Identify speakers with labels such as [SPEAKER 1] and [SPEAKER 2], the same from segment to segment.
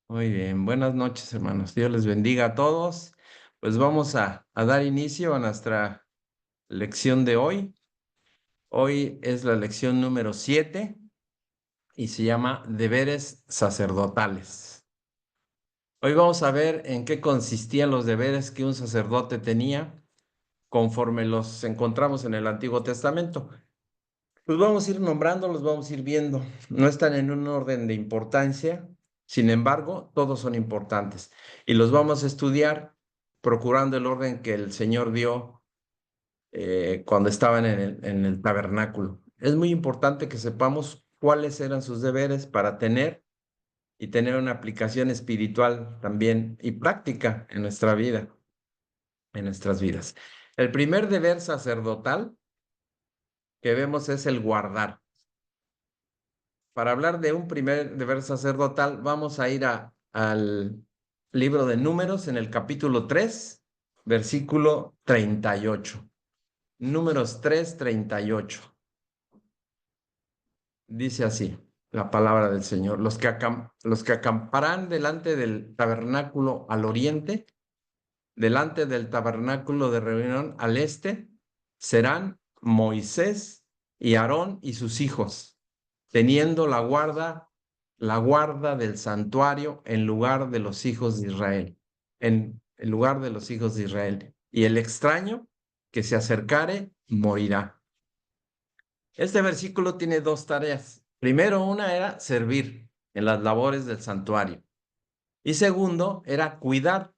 [SPEAKER 1] Muy bien, buenas noches, hermanos. Dios les bendiga a todos. Pues vamos a dar inicio a nuestra lección de hoy. Hoy es la lección número 7 y se llama Deberes sacerdotales. Hoy vamos a ver en qué consistían los deberes que un sacerdote tenía conforme los encontramos en el Antiguo Testamento. Pues vamos a ir nombrándolos, vamos a ir viendo. No están en un orden de importancia, sin embargo, todos son importantes. Y los vamos a estudiar procurando el orden que el Señor dio cuando estaban en el tabernáculo. Es muy importante que sepamos cuáles eran sus deberes para tener y tener una aplicación espiritual también y práctica en nuestra vida, en nuestras vidas. El primer deber sacerdotal que vemos es el guardar. Para hablar de un primer deber sacerdotal, vamos a ir al libro de Números en el capítulo 3, versículo 38. Números 3, 38. Dice así la palabra del Señor. Los que acamparán delante del tabernáculo al oriente, delante del tabernáculo de reunión al este, serán Moisés y Aarón y sus hijos, teniendo la guarda del santuario en lugar de los hijos de Israel, en lugar de los hijos de Israel. Y el extraño que se acercare morirá. Este versículo tiene dos tareas. Primero, una era servir en las labores del santuario. Y segundo, era cuidar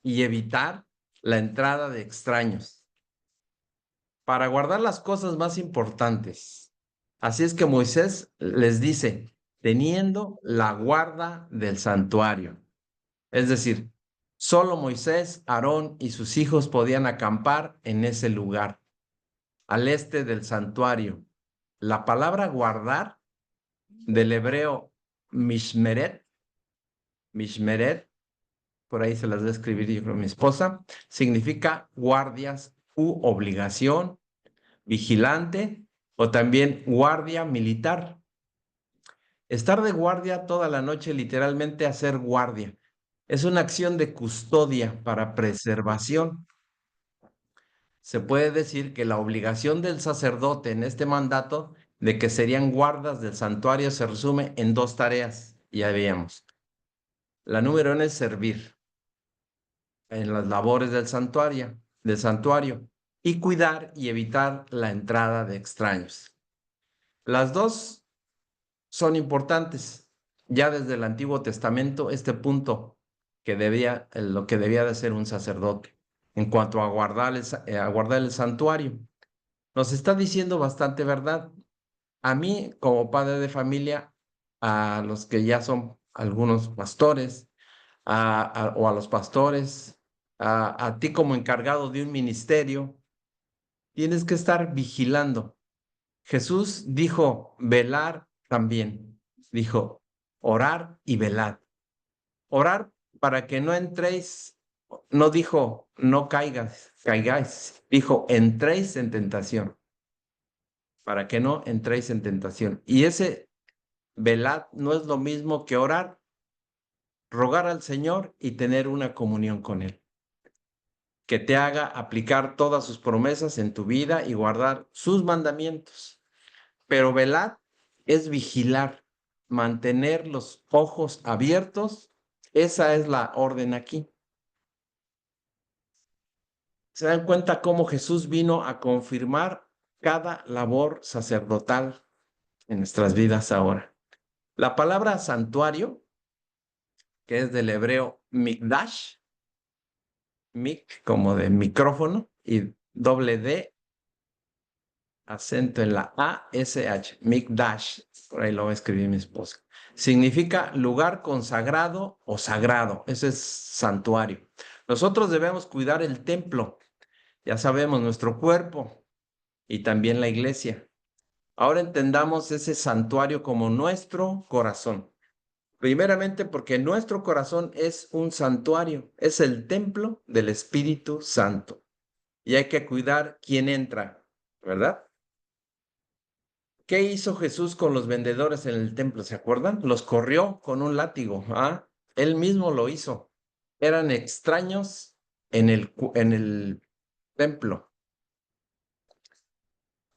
[SPEAKER 1] y evitar la entrada de extraños para guardar las cosas más importantes. Así es que Moisés les dice, teniendo la guarda del santuario. Es decir, solo Moisés, Aarón y sus hijos podían acampar en ese lugar, al este del santuario. La palabra guardar del hebreo mishmeret, mishmeret, por ahí se las voy a escribir yo creo mi esposa, significa guardias u obligación, vigilante o también guardia militar. Estar de guardia toda la noche, literalmente hacer guardia. Es una acción de custodia para preservación. Se puede decir que la obligación del sacerdote en este mandato de que serían guardas del santuario se resume en dos tareas, ya veíamos. La número uno es servir en las labores del santuario y cuidar y evitar la entrada de extraños. Las dos son importantes. Ya desde el Antiguo Testamento, este punto lo que debía de ser un sacerdote en cuanto a guardar el santuario. Nos está diciendo bastante verdad. A mí, como padre de familia, a los que ya son algunos pastores, o a los pastores, a ti como encargado de un ministerio, tienes que estar vigilando. Jesús dijo velar también, dijo orar y velar. Orar para que no entréis, no dijo no caigáis, dijo entréis en tentación, para que no entréis en tentación. Y ese velad no es lo mismo que orar, rogar al Señor y tener una comunión con Él, que te haga aplicar todas sus promesas en tu vida y guardar sus mandamientos. Pero velad es vigilar, mantener los ojos abiertos. Esa es la orden aquí. Se dan cuenta cómo Jesús vino a confirmar cada labor sacerdotal en nuestras vidas ahora. La palabra santuario, que es del hebreo mikdash, mik como de micrófono y doble D, acento en la A-S-H, mikdash, por ahí lo va a escribir mi esposa. Significa lugar consagrado o sagrado, ese es santuario. Nosotros debemos cuidar el templo, ya sabemos, nuestro cuerpo y también la iglesia. Ahora entendamos ese santuario como nuestro corazón. Primeramente porque nuestro corazón es un santuario, es el templo del Espíritu Santo. Y hay que cuidar quién entra, ¿verdad? ¿Qué hizo Jesús con los vendedores en el templo? ¿Se acuerdan? Los corrió con un látigo, ¿ah? Él mismo lo hizo. Eran extraños en el templo.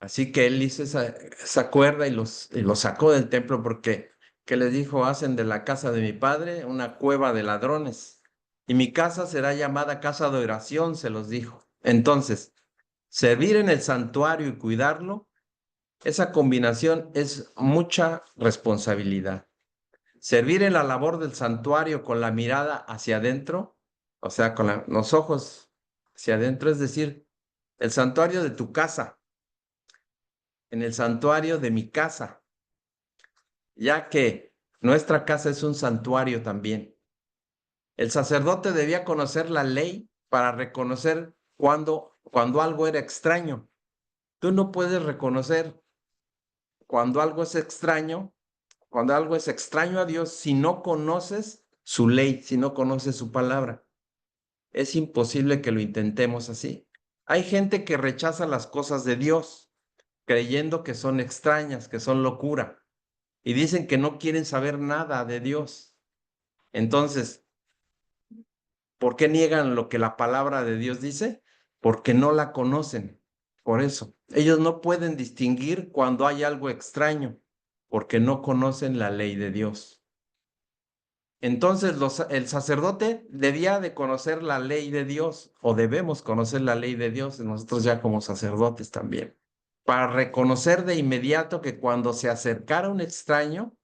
[SPEAKER 1] Así que él hizo esa cuerda y los sacó del templo porque, que les dijo, hacen de la casa de mi padre una cueva de ladrones. Y mi casa será llamada casa de oración, se los dijo. Entonces, servir en el santuario y cuidarlo, esa combinación es mucha responsabilidad. Servir en la labor del santuario con la mirada hacia adentro, o sea, con los ojos hacia adentro, es decir, el santuario de tu casa, en el santuario de mi casa, ya que nuestra casa es un santuario también. El sacerdote debía conocer la ley para reconocer cuando algo era extraño. Tú no puedes reconocer cuando algo es extraño, cuando algo es extraño a Dios, si no conoces su ley, si no conoces su palabra. Es imposible que lo intentemos así. Hay gente que rechaza las cosas de Dios, creyendo que son extrañas, que son locura, y dicen que no quieren saber nada de Dios. Entonces, ¿por qué niegan lo que la palabra de Dios dice? Porque no la conocen. Por eso, ellos no pueden distinguir cuando hay algo extraño, porque no conocen la ley de Dios. Entonces, el sacerdote debía de conocer la ley de Dios, o debemos conocer la ley de Dios, nosotros ya como sacerdotes también, para reconocer de inmediato que cuando se acercara un extraño,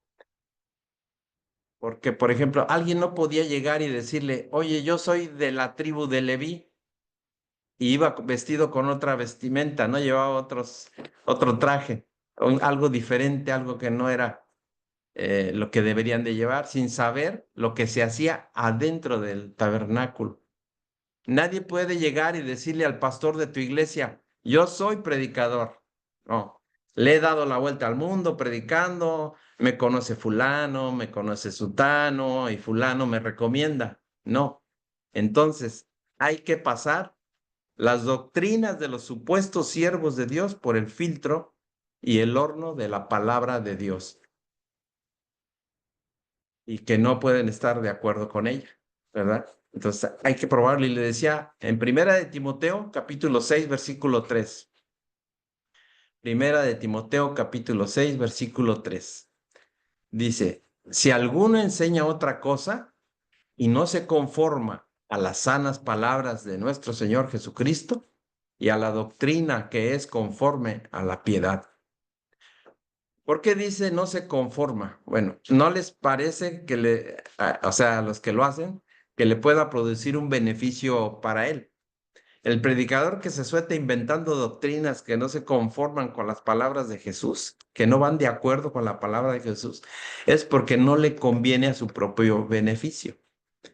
[SPEAKER 1] porque, por ejemplo, alguien no podía llegar y decirle, oye, yo soy de la tribu de Leví, y iba vestido con otra vestimenta, ¿no? Llevaba otro traje, algo diferente, algo que no era lo que deberían de llevar, sin saber lo que se hacía adentro del tabernáculo. Nadie puede llegar y decirle al pastor de tu iglesia, yo soy predicador. No, le he dado la vuelta al mundo predicando, me conoce fulano, me conoce sutano y fulano me recomienda. No. Entonces, hay que pasar las doctrinas de los supuestos siervos de Dios por el filtro y el horno de la palabra de Dios, y que no pueden estar de acuerdo con ella, ¿verdad? Entonces hay que probarlo. Y le decía en Primera de Timoteo, capítulo 6, versículo 3. Primera de Timoteo, capítulo 6, versículo 3. Dice, si alguno enseña otra cosa y no se conforma a las sanas palabras de nuestro Señor Jesucristo y a la doctrina que es conforme a la piedad. ¿Por qué dice no se conforma? Bueno, ¿no les parece que o sea, a los que lo hacen, que le pueda producir un beneficio para él? El predicador que se suelta inventando doctrinas que no se conforman con las palabras de Jesús, que no van de acuerdo con la palabra de Jesús, es porque no le conviene a su propio beneficio.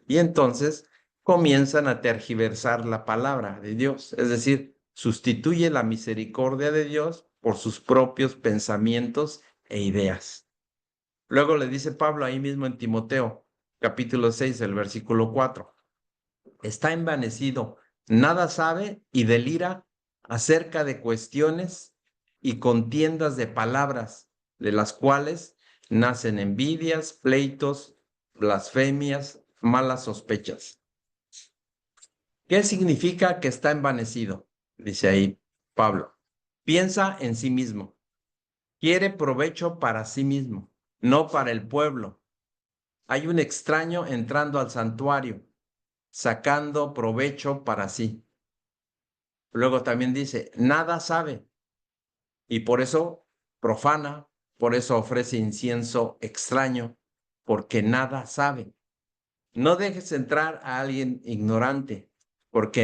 [SPEAKER 1] Y entonces comienzan a tergiversar la palabra de Dios, es decir, sustituye la misericordia de Dios por sus propios pensamientos e ideas. Luego le dice Pablo ahí mismo en Timoteo, capítulo 6, el versículo 4, está envanecido, nada sabe y delira acerca de cuestiones y contiendas de palabras, de las cuales nacen envidias, pleitos, blasfemias, malas sospechas. ¿Qué significa que está envanecido? Dice ahí Pablo. Piensa en sí mismo. Quiere provecho para sí mismo, no para el pueblo. Hay un extraño entrando al santuario, sacando provecho para sí. Luego también dice, nada sabe, y por eso profana, por eso ofrece incienso extraño, porque nada sabe. No dejes entrar a alguien ignorante, porque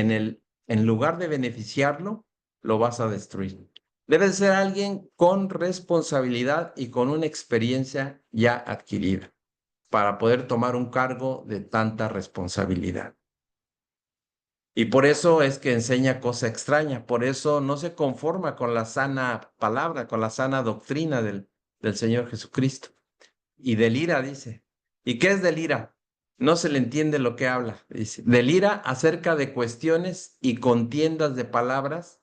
[SPEAKER 1] en lugar de beneficiarlo, lo vas a destruir. Debe ser alguien con responsabilidad y con una experiencia ya adquirida para poder tomar un cargo de tanta responsabilidad. Y por eso es que enseña cosa extraña, por eso no se conforma con la sana palabra, con la sana doctrina del Señor Jesucristo. Y delira, dice. ¿Y qué es delira? No se le entiende lo que habla, dice. Delira acerca de cuestiones y contiendas de palabras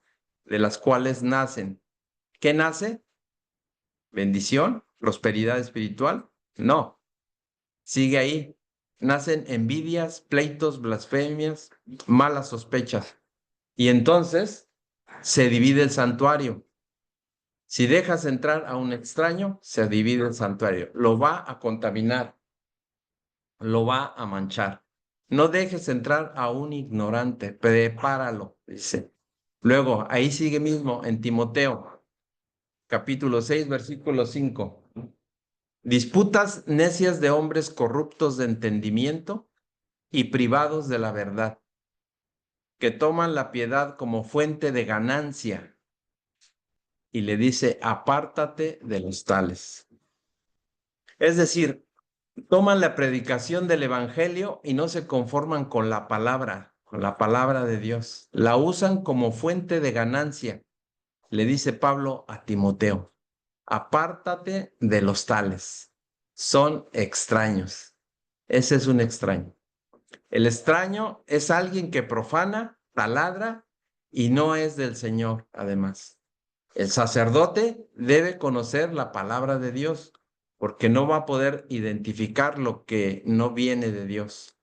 [SPEAKER 1] de las cuales nacen. ¿Qué nace? ¿Bendición? ¿Prosperidad espiritual? No. Sigue ahí. nacen envidias, pleitos, blasfemias, malas sospechas. Y entonces se divide el santuario. Si dejas entrar a un extraño, se divide el santuario. Lo va a contaminar, lo va a manchar. No dejes entrar a un ignorante, prepáralo, dice. Luego, ahí sigue mismo en Timoteo, capítulo 6, versículo 5. Disputas necias de hombres corruptos de entendimiento y privados de la verdad, que toman la piedad como fuente de ganancia. Y le dice, apártate de los tales. Es decir, toman la predicación del evangelio y no se conforman con la palabra de Dios. La usan como fuente de ganancia. Le dice Pablo a Timoteo, apártate de los tales. Son extraños. Ese es un extraño. El extraño es alguien que profana, taladra y no es del Señor, además. El sacerdote debe conocer la palabra de Dios, porque no va a poder identificar lo que no viene de Dios.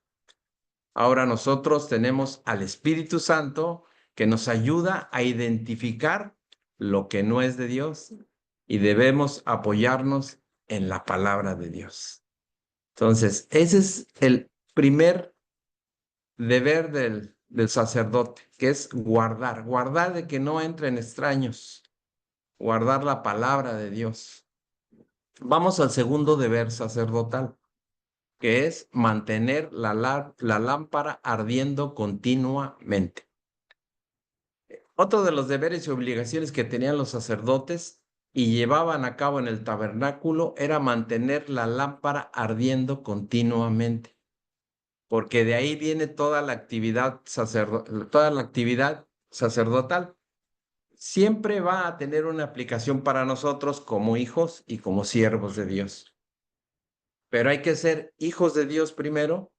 [SPEAKER 1] Ahora nosotros tenemos al Espíritu Santo que nos ayuda a identificar lo que no es de Dios y debemos apoyarnos en la palabra de Dios. Entonces, ese es el primer deber del sacerdote, que es guardar de que no entren extraños, guardar la palabra de Dios. Vamos al segundo deber sacerdotal, que es mantener la lámpara ardiendo continuamente. Otro de los deberes y obligaciones que tenían los sacerdotes y llevaban a cabo en el tabernáculo era mantener la lámpara ardiendo continuamente, porque de ahí viene toda la actividad sacerdotal. Siempre va a tener una aplicación para nosotros como hijos y como siervos de Dios. Pero hay que ser hijos de Dios primero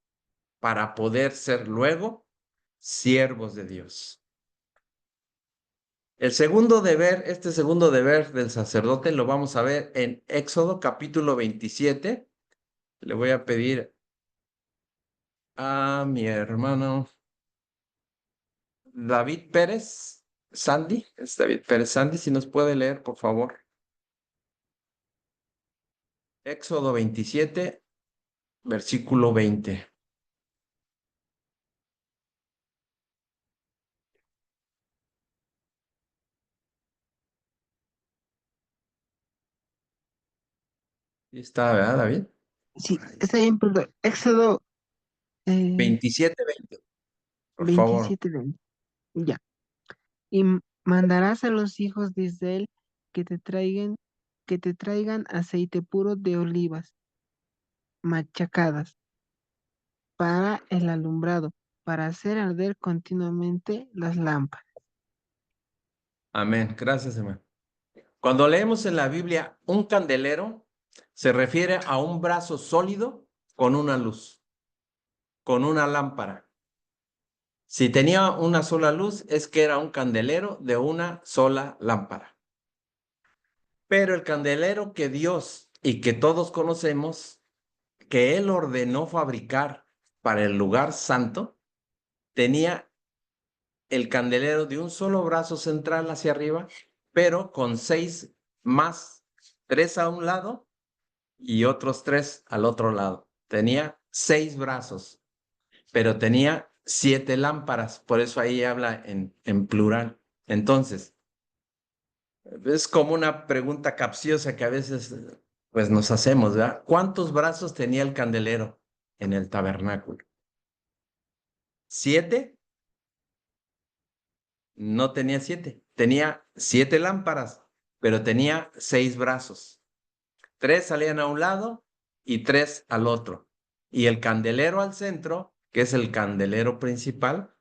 [SPEAKER 1] para poder ser luego siervos de Dios. Este segundo deber del sacerdote lo vamos a ver en Éxodo capítulo 27. Le voy a pedir a mi hermano David Pérez Sandy, es David Pérez Sandy, si nos puede leer, por favor. Éxodo 27, versículo 20. ¿Sí está, verdad, David?
[SPEAKER 2] Sí, está bien, perdón. Éxodo
[SPEAKER 1] 27, 20, por favor.
[SPEAKER 2] 27, ya. Y mandarás a los hijos de Israel que te traigan, que te traigan aceite puro de olivas machacadas para el alumbrado, para hacer arder continuamente las lámparas.
[SPEAKER 1] Amén. Gracias, hermano. Cuando leemos en la Biblia un candelero, se refiere a un brazo sólido con una luz, con una lámpara. Si tenía una sola luz, es que era un candelero de una sola lámpara. Pero el candelero que Dios y que todos conocemos, que Él ordenó fabricar para el lugar santo, tenía el candelero de un solo brazo central hacia arriba, pero con 6 más, 3 a un lado y otros 3 al otro lado. Tenía 6 brazos, pero tenía 7 lámparas, por eso ahí habla en plural. Entonces, es como una pregunta capciosa que a veces pues nos hacemos, ¿verdad? ¿Cuántos brazos tenía el candelero en el tabernáculo? ¿7? No tenía 7, tenía 7 lámparas, pero tenía 6 brazos. 3 salían a un lado y 3 al otro. Y el candelero al centro, que es el candelero principal,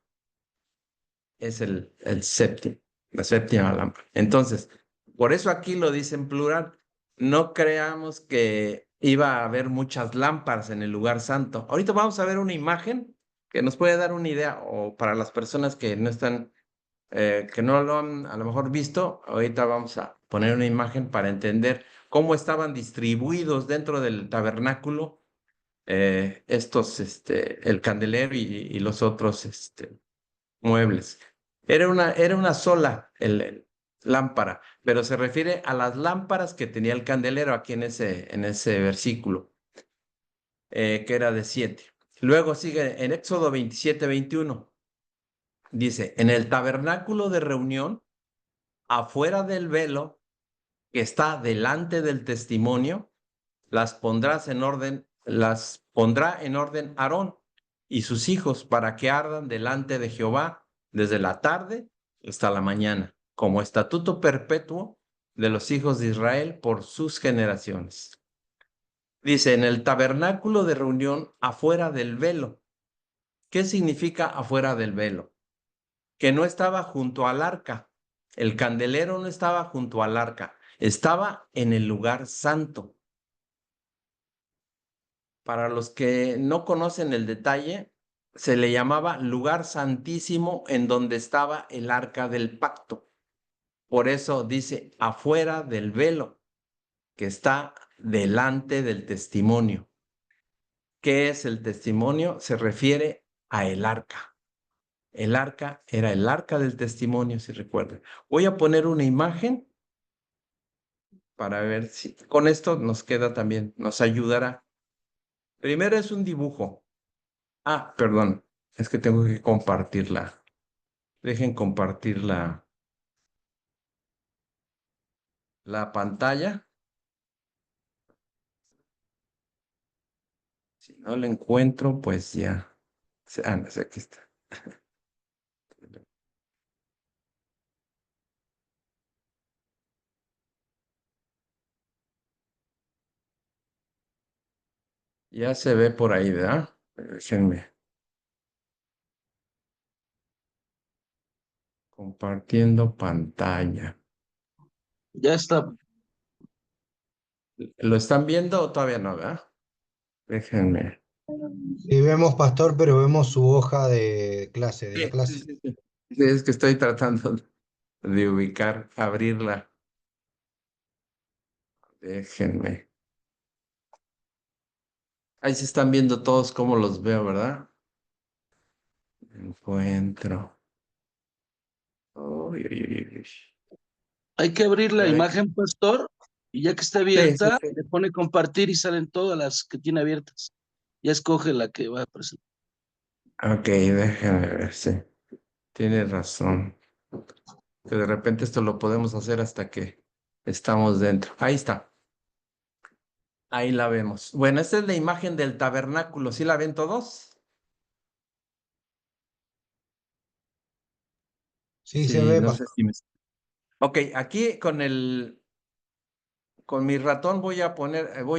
[SPEAKER 1] es el séptimo, la séptima lámpara. Entonces, por eso aquí lo dice en plural. No creamos que iba a haber muchas lámparas en el lugar santo. Ahorita vamos a ver una imagen que nos puede dar una idea, o para las personas que no están, que no lo han a lo mejor visto, ahorita vamos a poner una imagen para entender cómo estaban distribuidos dentro del tabernáculo el candelero y los otros muebles. Era una sola lámpara, pero se refiere a las lámparas que tenía el candelero aquí en ese versículo, que era de 7. Luego sigue en Éxodo 27-21. Dice, en el tabernáculo de reunión, afuera del velo que está delante del testimonio, las pondrá en orden Aarón y sus hijos para que ardan delante de Jehová desde la tarde hasta la mañana, como estatuto perpetuo de los hijos de Israel por sus generaciones. Dice, en el tabernáculo de reunión afuera del velo. ¿Qué significa afuera del velo? Que no estaba junto al arca. El candelero no estaba junto al arca, estaba en el lugar santo. Para los que no conocen el detalle, se le llamaba lugar santísimo en donde estaba el arca del pacto. Por eso dice afuera del velo, que está delante del testimonio. ¿Qué es el testimonio? Se refiere a el arca. El arca era el arca del testimonio, si recuerdan. Voy a poner una imagen para ver si con esto nos queda también, nos ayudará. Primero es un dibujo. Ah, perdón, es que tengo que compartirla. Dejen compartir la pantalla. Si no la encuentro, pues ya. No sé, aquí está. Ya se ve por ahí, ¿verdad? Déjenme. Compartiendo pantalla.
[SPEAKER 3] Ya está.
[SPEAKER 1] ¿Lo están viendo o todavía no, verdad? Déjenme.
[SPEAKER 4] Sí, vemos, pastor, pero vemos su hoja de clase, de la
[SPEAKER 1] Sí, sí,
[SPEAKER 4] clase.
[SPEAKER 1] sí, sí. Sí, es que estoy tratando de ubicar, abrirla. Déjenme. Ahí se están viendo todos cómo los veo, ¿verdad? Encuentro. Uy, uy, uy, uy.
[SPEAKER 3] Hay que abrir la
[SPEAKER 1] Ya ve.
[SPEAKER 3] imagen, pastor, y ya que está
[SPEAKER 1] Sí, sí,
[SPEAKER 3] abierta,
[SPEAKER 1] sí.
[SPEAKER 3] le pone compartir y salen todas las que tiene abiertas. Ya escoge la que va a presentar.
[SPEAKER 1] Ok, déjame ver, sí. Tienes razón. Que de repente esto lo podemos hacer hasta que estamos dentro. Ahí está. Ahí la vemos. Bueno, esta es la imagen del tabernáculo. ¿Sí la ven todos?
[SPEAKER 4] Sí, se
[SPEAKER 1] Sí,
[SPEAKER 4] ve,
[SPEAKER 1] no sé
[SPEAKER 4] pastor.
[SPEAKER 1] si me... Ok, aquí con mi ratón voy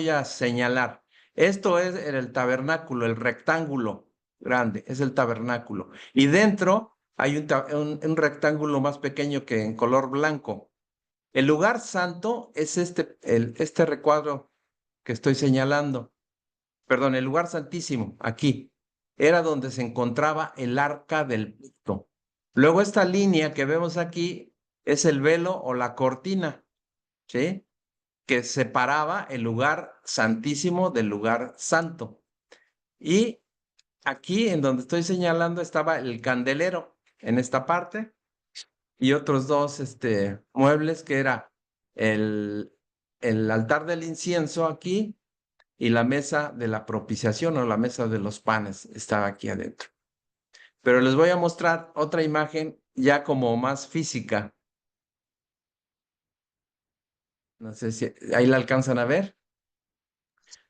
[SPEAKER 1] a señalar. Esto es el tabernáculo, el rectángulo grande, es el tabernáculo. Y dentro hay un rectángulo más pequeño que en color blanco. El lugar santo es este recuadro que estoy señalando. Perdón, el lugar santísimo, aquí. Era donde se encontraba el arca del pacto. Luego esta línea que vemos aquí es el velo o la cortina, ¿sí? Que separaba el lugar santísimo del lugar santo. Y aquí en donde estoy señalando estaba el candelero en esta parte y otros dos muebles que era el, el altar del incienso aquí y la mesa de la propiciación o la mesa de los panes estaba aquí adentro. Pero les voy a mostrar otra imagen ya como más física. No sé si ahí la alcanzan a ver.
[SPEAKER 3] Ya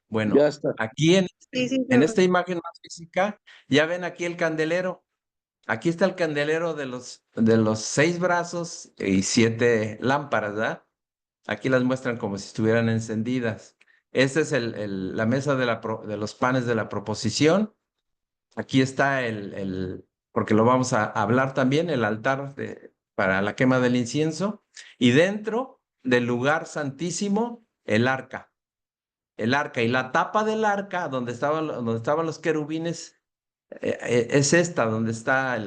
[SPEAKER 1] Bueno,
[SPEAKER 3] está.
[SPEAKER 1] aquí
[SPEAKER 5] Sí, sí,
[SPEAKER 1] en esta imagen más física, ya ven aquí el candelero. Aquí está el candelero de los 6 brazos y 7 lámparas, ¿verdad? Aquí las muestran como si estuvieran encendidas. Esta es la mesa de los panes de la proposición. Aquí está porque lo vamos a hablar también, el altar para la quema del incienso. Y dentro del lugar santísimo, el arca. El arca y la tapa del arca, donde estaban los querubines, es esta, donde está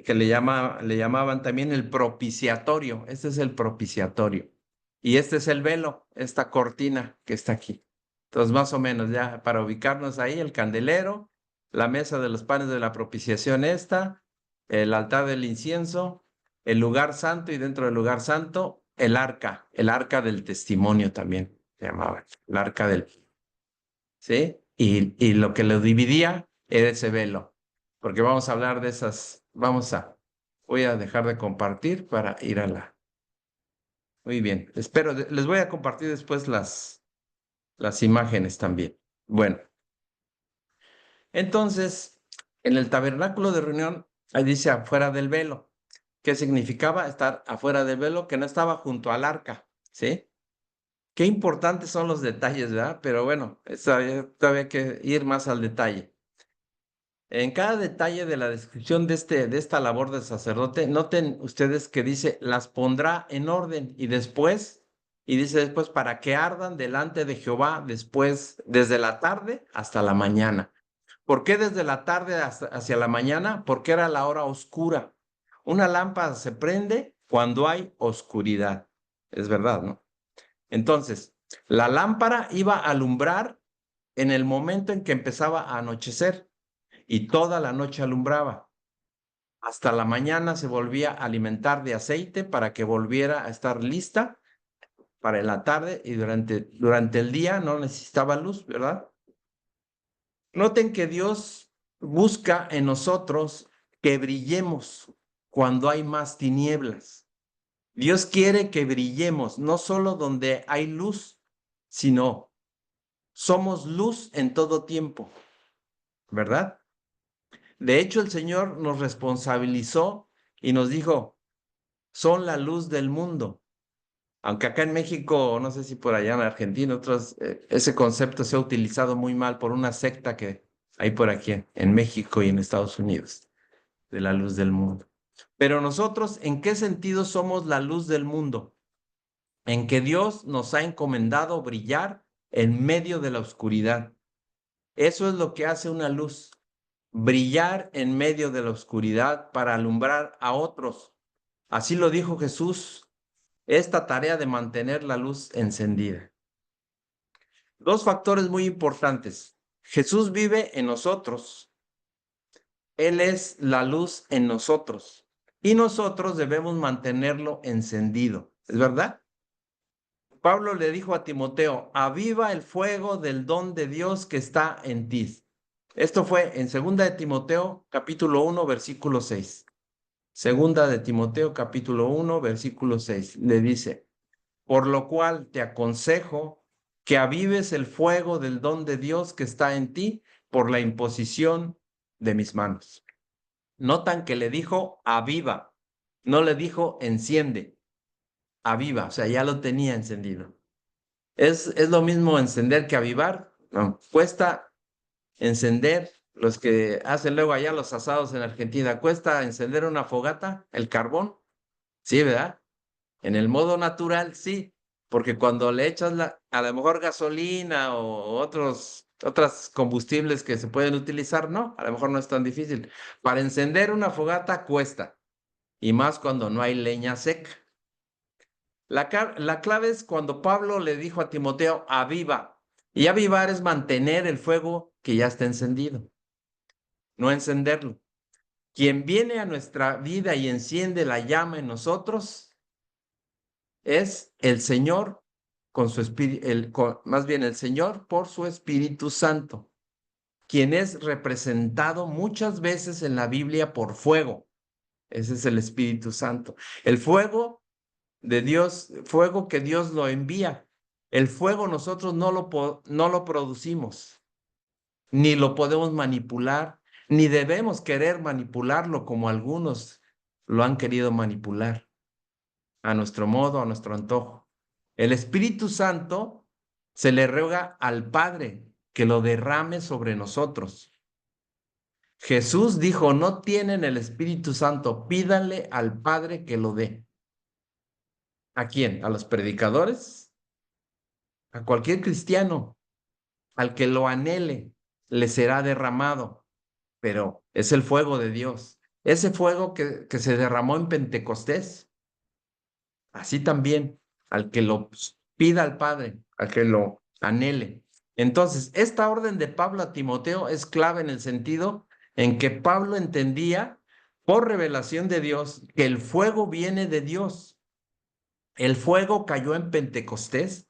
[SPEAKER 1] que le llamaban también el propiciatorio. Este es el propiciatorio. Y este es el velo, esta cortina que está aquí. Entonces, más o menos, ya para ubicarnos ahí, el candelero, la mesa de los panes de la propiciación el altar del incienso, el lugar santo y dentro del lugar santo, el arca del testimonio también se llamaba, el arca del, ¿sí? Y lo que lo dividía era ese velo, porque vamos a hablar de esas, voy a dejar de compartir para ir a la... Muy bien, espero, les voy a compartir después las imágenes también. Bueno, entonces, en el tabernáculo de reunión, ahí dice afuera del velo. ¿Qué significaba estar afuera del velo? Que no estaba junto al arca, ¿sí? Qué importantes son los detalles, ¿verdad? Pero bueno, todavía hay que ir más al detalle. En cada detalle de la descripción de esta labor del sacerdote, noten ustedes que dice, las pondrá en orden y dice después, para que ardan delante de Jehová después, desde la tarde hasta la mañana. ¿Por qué desde la tarde hacia la mañana? Porque era la hora oscura. Una lámpara se prende cuando hay oscuridad. Es verdad, ¿no? Entonces, la lámpara iba a alumbrar en el momento en que empezaba a anochecer y toda la noche alumbraba. Hasta la mañana se volvía a alimentar de aceite para que volviera a estar lista para la tarde y durante el día no necesitaba luz, ¿verdad? Noten que Dios busca en nosotros que brillemos cuando hay más tinieblas. Dios quiere que brillemos, no solo donde hay luz, sino somos luz en todo tiempo, ¿verdad? De hecho, el Señor nos responsabilizó y nos dijo, son la luz del mundo. Aunque acá en México, no sé si por allá en Argentina, ese concepto se ha utilizado muy mal por una secta que hay por aquí en México y en Estados Unidos, de la luz del mundo. Pero nosotros, ¿en qué sentido somos la luz del mundo? En que Dios nos ha encomendado brillar en medio de la oscuridad. Eso es lo que hace una luz, brillar en medio de la oscuridad para alumbrar a otros. Así lo dijo Jesús, esta tarea de mantener la luz encendida. Dos factores muy importantes. Jesús vive en nosotros. Él es la luz en nosotros. Y nosotros debemos mantenerlo encendido. ¿Es verdad? Pablo le dijo a Timoteo, aviva el fuego del don de Dios que está en ti. Esto fue en 2 de Timoteo, capítulo 1, versículo 6. 2 de Timoteo, capítulo 1, versículo 6. Le dice, por lo cual te aconsejo que avives el fuego del don de Dios que está en ti por la imposición de mis manos. Notan que le dijo aviva, no le dijo enciende, aviva, o sea, ya lo tenía encendido. ¿Es lo mismo encender que avivar? No, cuesta encender, los que hacen luego allá los asados en Argentina, cuesta encender una fogata, el carbón, sí, ¿verdad? En el modo natural, sí, porque cuando le echas a lo mejor gasolina o otros combustibles que se pueden utilizar, no, a lo mejor no es tan difícil. Para encender una fogata cuesta, y más cuando no hay leña seca. La clave es cuando Pablo le dijo a Timoteo, aviva, y avivar es mantener el fuego que ya está encendido, no encenderlo. Quien viene a nuestra vida y enciende la llama en nosotros es el Señor con su espíritu, más bien el Señor por su Espíritu Santo, quien es representado muchas veces en la Biblia por fuego. Ese es el Espíritu Santo. El fuego de Dios, fuego que Dios lo envía. El fuego nosotros no lo producimos, ni lo podemos manipular, ni debemos querer manipularlo como algunos lo han querido manipular, a nuestro modo, a nuestro antojo. El Espíritu Santo se le ruega al Padre que lo derrame sobre nosotros. Jesús dijo, no tienen el Espíritu Santo, pídanle al Padre que lo dé. ¿A quién? ¿A los predicadores? A cualquier cristiano, al que lo anhele, le será derramado. Pero es el fuego de Dios. Ese fuego que se derramó en Pentecostés. Así también, al que lo pida al Padre, al que lo anhele. Entonces, esta orden de Pablo a Timoteo es clave en el sentido en que Pablo entendía por revelación de Dios que el fuego viene de Dios. El fuego cayó en Pentecostés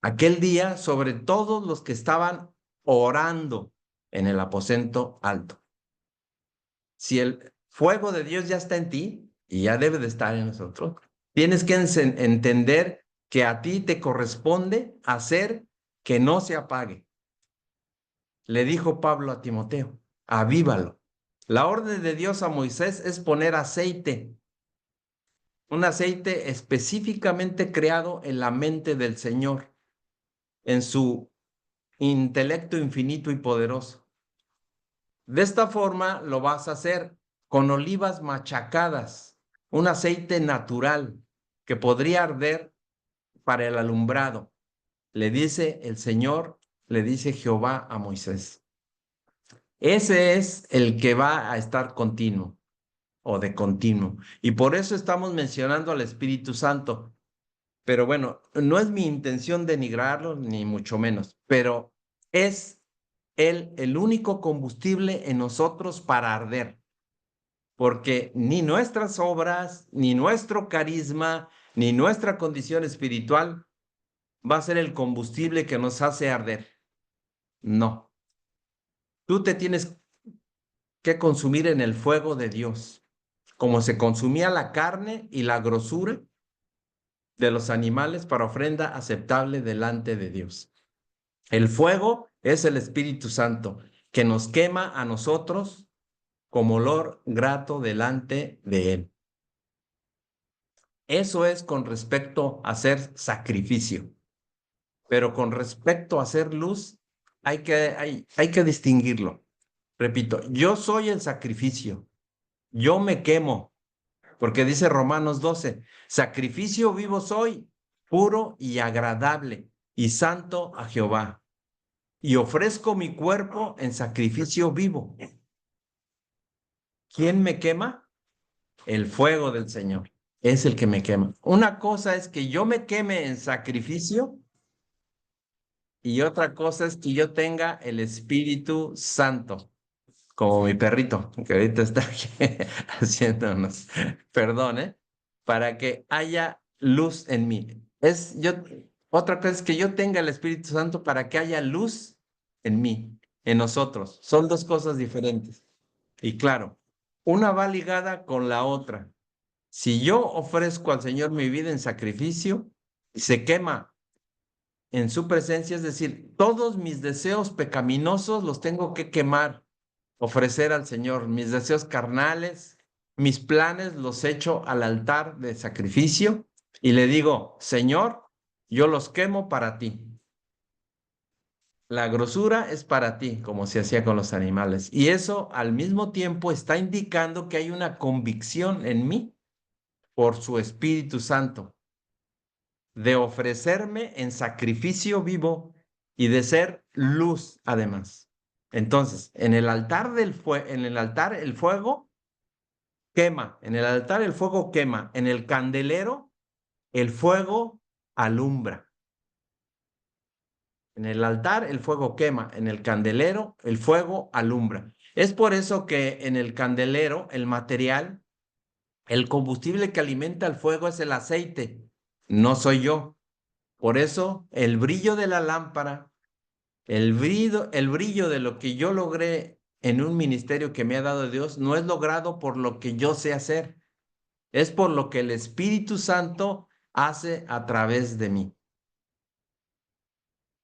[SPEAKER 1] aquel día sobre todos los que estaban orando en el aposento alto. Si el fuego de Dios ya está en ti y ya debe de estar en nosotros, tienes que entender que a ti te corresponde hacer que no se apague. Le dijo Pablo a Timoteo, avívalo. La orden de Dios a Moisés es poner aceite, un aceite específicamente creado en la mente del Señor, en su intelecto infinito y poderoso. De esta forma lo vas a hacer con olivas machacadas, un aceite natural que podría arder para el alumbrado. Le dice el Señor, le dice Jehová a Moisés. Ese es el que va a estar continuo o de continuo. Y por eso estamos mencionando al Espíritu Santo. Pero bueno, no es mi intención denigrarlo, ni mucho menos, pero es Él el único combustible en nosotros para arder. Porque ni nuestras obras, ni nuestro carisma, ni nuestra condición espiritual va a ser el combustible que nos hace arder. No. Tú te tienes que consumir en el fuego de Dios, como se consumía la carne y la grosura de los animales para ofrenda aceptable delante de Dios. El fuego es el Espíritu Santo que nos quema a nosotros como olor grato delante de Él. Eso es con respecto a hacer sacrificio, pero con respecto a hacer luz hay que distinguirlo. Repito, yo soy el sacrificio, yo me quemo, porque dice Romanos 12, sacrificio vivo soy, puro y agradable y santo a Jehová, y ofrezco mi cuerpo en sacrificio vivo. ¿Quién me quema? El fuego del Señor es el que me quema. Una cosa es que yo me queme en sacrificio y otra cosa es que yo tenga el Espíritu Santo, como mi perrito, que ahorita está aquí haciéndonos, perdón, para que haya luz en mí. Otra cosa es que yo tenga el Espíritu Santo para que haya luz en mí, en nosotros. Son dos cosas diferentes. Y claro, una va ligada con la otra. Si yo ofrezco al Señor mi vida en sacrificio, se quema en su presencia, es decir, todos mis deseos pecaminosos los tengo que quemar, ofrecer al Señor, mis deseos carnales, mis planes los echo al altar de sacrificio y le digo, Señor, yo los quemo para ti. La grosura es para ti, como se hacía con los animales. Y eso al mismo tiempo está indicando que hay una convicción en mí por su Espíritu Santo, de ofrecerme en sacrificio vivo y de ser luz además. Entonces, en el altar el fuego quema, en el altar el fuego quema, en el candelero el fuego alumbra. En el altar el fuego quema, en el candelero el fuego alumbra. Es por eso que en el candelero el material, el combustible que alimenta el fuego es el aceite, no soy yo. Por eso el brillo de la lámpara, el brillo de lo que yo logré en un ministerio que me ha dado Dios, no es logrado por lo que yo sé hacer, es por lo que el Espíritu Santo hace a través de mí.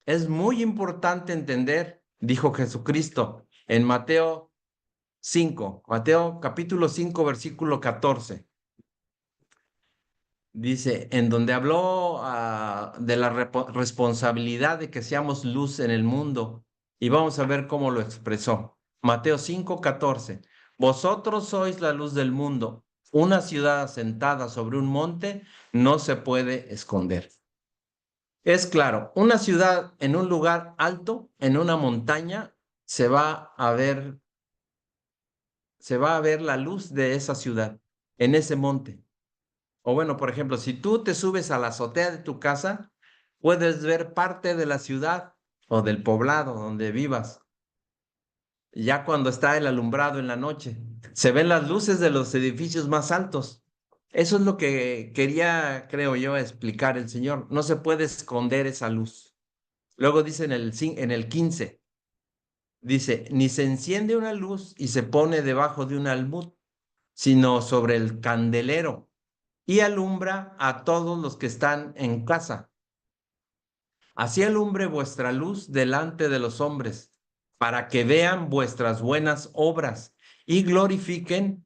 [SPEAKER 1] Es muy importante entender, dijo Jesucristo en Mateo capítulo 5, versículo 14. Dice, en donde habló de la responsabilidad de que seamos luz en el mundo. Y vamos a ver cómo lo expresó. Mateo 5:14. Vosotros sois la luz del mundo. Una ciudad asentada sobre un monte no se puede esconder. Es claro, una ciudad en un lugar alto, en una montaña, se va a ver la luz de esa ciudad en ese monte. O bueno, por ejemplo, si tú te subes a la azotea de tu casa, puedes ver parte de la ciudad o del poblado donde vivas. Ya cuando está el alumbrado en la noche, se ven las luces de los edificios más altos. Eso es lo que quería, creo yo, explicar el Señor. No se puede esconder esa luz. Luego dice en el 15, dice, ni se enciende una luz y se pone debajo de un almud, sino sobre el candelero y alumbra a todos los que están en casa. Así alumbre vuestra luz delante de los hombres, para que vean vuestras buenas obras y glorifiquen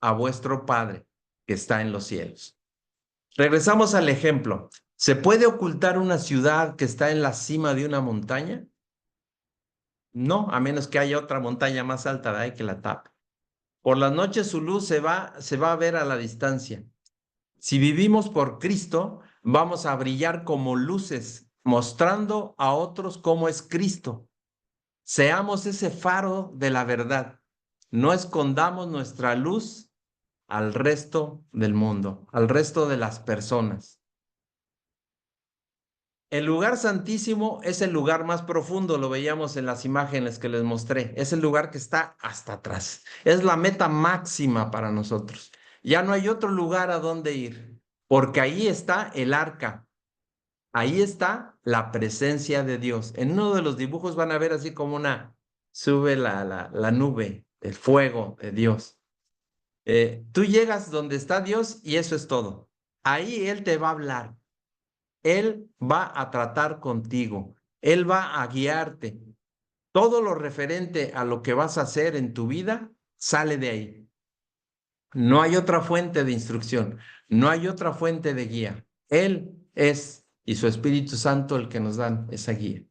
[SPEAKER 1] a vuestro Padre que está en los cielos. Regresamos al ejemplo. ¿Se puede ocultar una ciudad que está en la cima de una montaña? No, a menos que haya otra montaña más alta de ahí que la tape. Por las noches su luz se va a ver a la distancia. Si vivimos por Cristo, vamos a brillar como luces, mostrando a otros cómo es Cristo. Seamos ese faro de la verdad. No escondamos nuestra luz al resto del mundo, al resto de las personas. El lugar santísimo es el lugar más profundo, lo veíamos en las imágenes que les mostré. Es el lugar que está hasta atrás. Es la meta máxima para nosotros. Ya no hay otro lugar a donde ir, porque ahí está el arca. Ahí está la presencia de Dios. En uno de los dibujos van a ver así como sube la nube, el fuego de Dios. Tú llegas donde está Dios y eso es todo. Ahí Él te va a hablar. Él va a tratar contigo. Él va a guiarte. Todo lo referente a lo que vas a hacer en tu vida sale de ahí. No hay otra fuente de instrucción. No hay otra fuente de guía. Él es y su Espíritu Santo el que nos dan esa guía.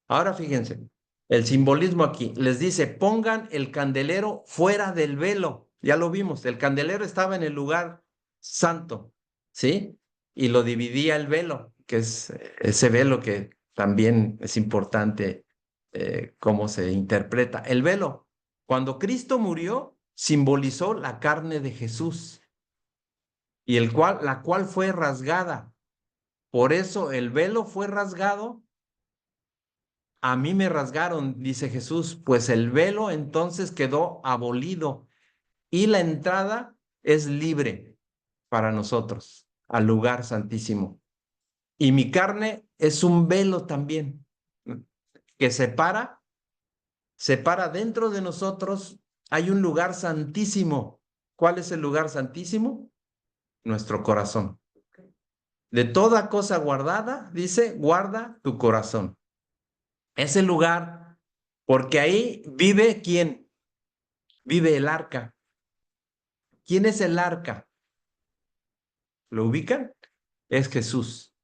[SPEAKER 1] Ahora fíjense, el simbolismo aquí les dice, pongan el candelero fuera del velo. Ya lo vimos, el candelero estaba en el lugar santo, ¿sí? Y lo dividía el velo, que es ese velo que también es importante cómo se interpreta. El velo, cuando Cristo murió, simbolizó la carne de Jesús y la cual fue rasgada. Por eso el velo fue rasgado. A mí me rasgaron, dice Jesús, pues el velo entonces quedó abolido y la entrada es libre para nosotros al lugar santísimo. Y mi carne es un velo también que separa dentro de nosotros. Hay un lugar santísimo. ¿Cuál es el lugar santísimo? Nuestro corazón. De toda cosa guardada, dice, guarda tu corazón. Ese lugar, porque ahí vive ¿quién? Vive el arca. ¿Quién es el arca? ¿Lo ubican? Es Jesús.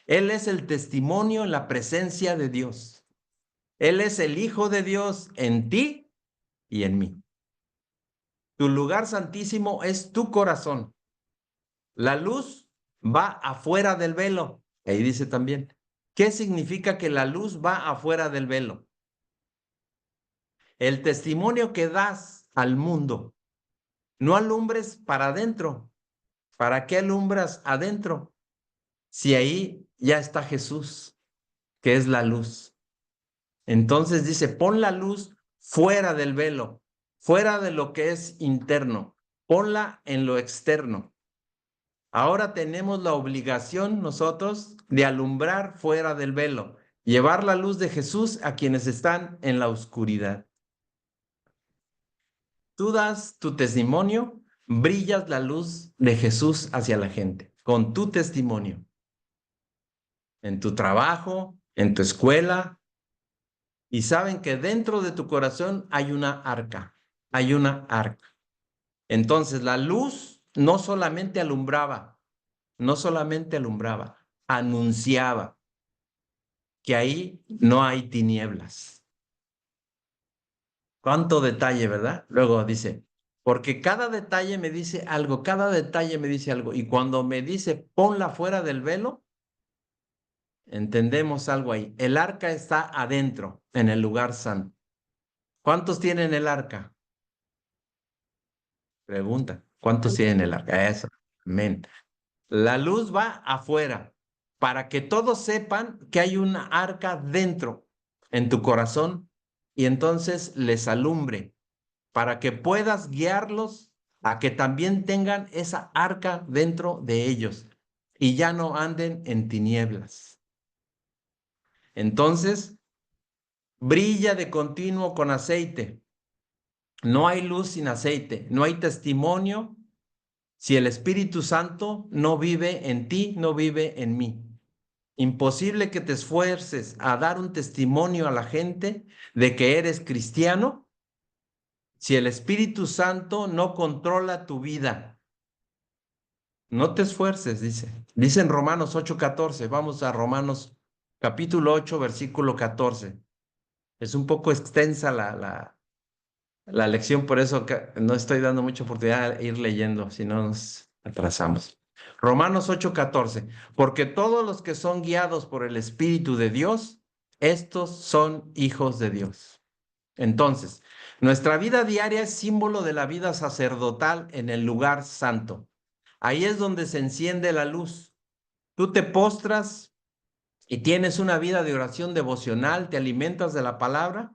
[SPEAKER 1] Él es el testimonio en la presencia de Dios. Él es el Hijo de Dios en ti y en mí. Tu lugar santísimo es tu corazón. La luz va afuera del velo. Ahí dice también. ¿Qué significa que la luz va afuera del velo? El testimonio que das al mundo. No alumbres para adentro. ¿Para qué alumbras adentro? Si ahí ya está Jesús, que es la luz. Entonces dice, pon la luz fuera del velo, fuera de lo que es interno, ponla en lo externo. Ahora tenemos la obligación nosotros de alumbrar fuera del velo, llevar la luz de Jesús a quienes están en la oscuridad. Tú das tu testimonio, brillas la luz de Jesús hacia la gente, con tu testimonio. En tu trabajo, en tu escuela, y saben que dentro de tu corazón hay una arca, hay una arca. Entonces la luz no solamente alumbraba, anunciaba que ahí no hay tinieblas. Cuánto detalle, ¿verdad? Luego dice, porque cada detalle me dice algo, y cuando me dice ponla fuera del velo, entendemos algo ahí. El arca está adentro, en el lugar santo. ¿Cuántos tienen el arca? Pregunta. ¿Cuántos tienen el arca? Eso. Amén. La luz va afuera para que todos sepan que hay una arca dentro en tu corazón y entonces les alumbre, para que puedas guiarlos a que también tengan esa arca dentro de ellos y ya no anden en tinieblas. Entonces, brilla de continuo con aceite. No hay luz sin aceite, no hay testimonio si el Espíritu Santo no vive en ti, no vive en mí. Imposible que te esfuerces a dar un testimonio a la gente de que eres cristiano si el Espíritu Santo no controla tu vida. No te esfuerces, dice. Dice en Romanos 8:14. Vamos a Romanos capítulo 8, versículo 14. Es un poco extensa la lección, por eso no estoy dando mucha oportunidad de ir leyendo, si no nos atrasamos. Romanos 8:14. Porque todos los que son guiados por el Espíritu de Dios, estos son hijos de Dios. Entonces, nuestra vida diaria es símbolo de la vida sacerdotal en el lugar santo. Ahí es donde se enciende la luz. Tú te postras y tienes una vida de oración devocional, te alimentas de la palabra.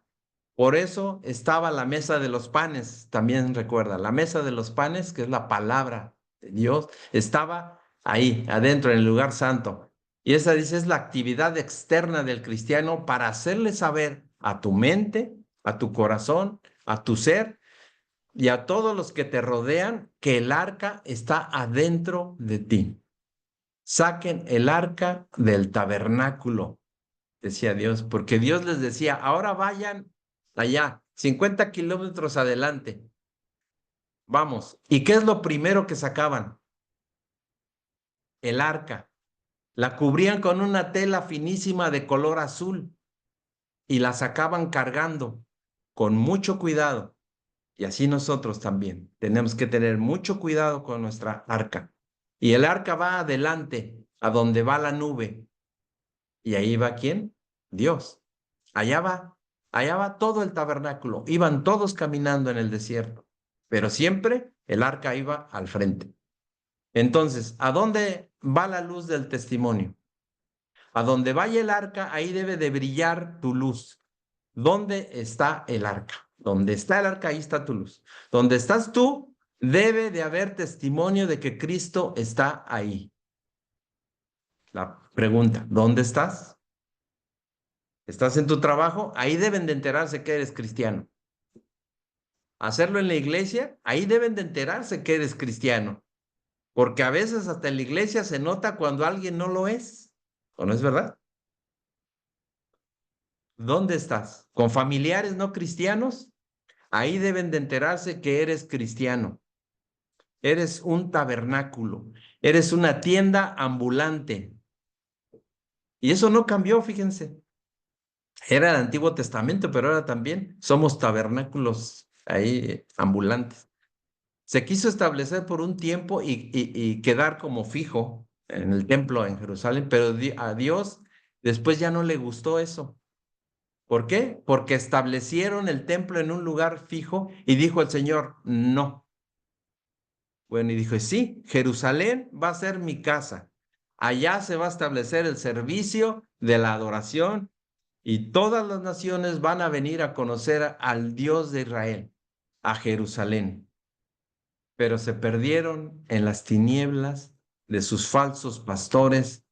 [SPEAKER 1] Por eso estaba la mesa de los panes, también recuerda, la mesa de los panes, que es la palabra de Dios, estaba ahí, adentro, en el lugar santo. Y esa, dice, es la actividad externa del cristiano para hacerle saber a tu mente, a tu corazón, a tu ser y a todos los que te rodean que el arca está adentro de ti. Saquen el arca del tabernáculo, decía Dios, porque Dios les decía, ahora vayan allá, 50 kilómetros adelante. Vamos. ¿Y qué es lo primero que sacaban? El arca. La cubrían con una tela finísima de color azul y la sacaban cargando con mucho cuidado. Y así nosotros también tenemos que tener mucho cuidado con nuestra arca. Y el arca va adelante, a donde va la nube. ¿Y ahí va quién? Dios. Allá va todo el tabernáculo. Iban todos caminando en el desierto, pero siempre el arca iba al frente. Entonces, ¿a dónde va la luz del testimonio? A donde vaya el arca, ahí debe de brillar tu luz. ¿Dónde está el arca? Donde está el arca, ahí está tu luz. Donde estás tú, debe de haber testimonio de que Cristo está ahí. La pregunta, ¿dónde estás? ¿Estás en tu trabajo? Ahí deben de enterarse que eres cristiano. Hacerlo en la iglesia, ahí deben de enterarse que eres cristiano. Porque a veces hasta en la iglesia se nota cuando alguien no lo es. ¿O no es verdad? ¿Dónde estás? ¿Con familiares no cristianos? Ahí deben de enterarse que eres cristiano. Eres un tabernáculo. Eres una tienda ambulante. Y eso no cambió, fíjense. Era el Antiguo Testamento, pero ahora también somos tabernáculos ahí ambulantes. Se quiso establecer por un tiempo y quedar como fijo en el templo en Jerusalén, pero a Dios después ya no le gustó eso. ¿Por qué? Porque establecieron el templo en un lugar fijo y dijo el Señor, no. Bueno, y dijo, sí, Jerusalén va a ser mi casa. Allá se va a establecer el servicio de la adoración y todas las naciones van a venir a conocer al Dios de Israel, a Jerusalén. Pero se perdieron en las tinieblas de sus falsos pastores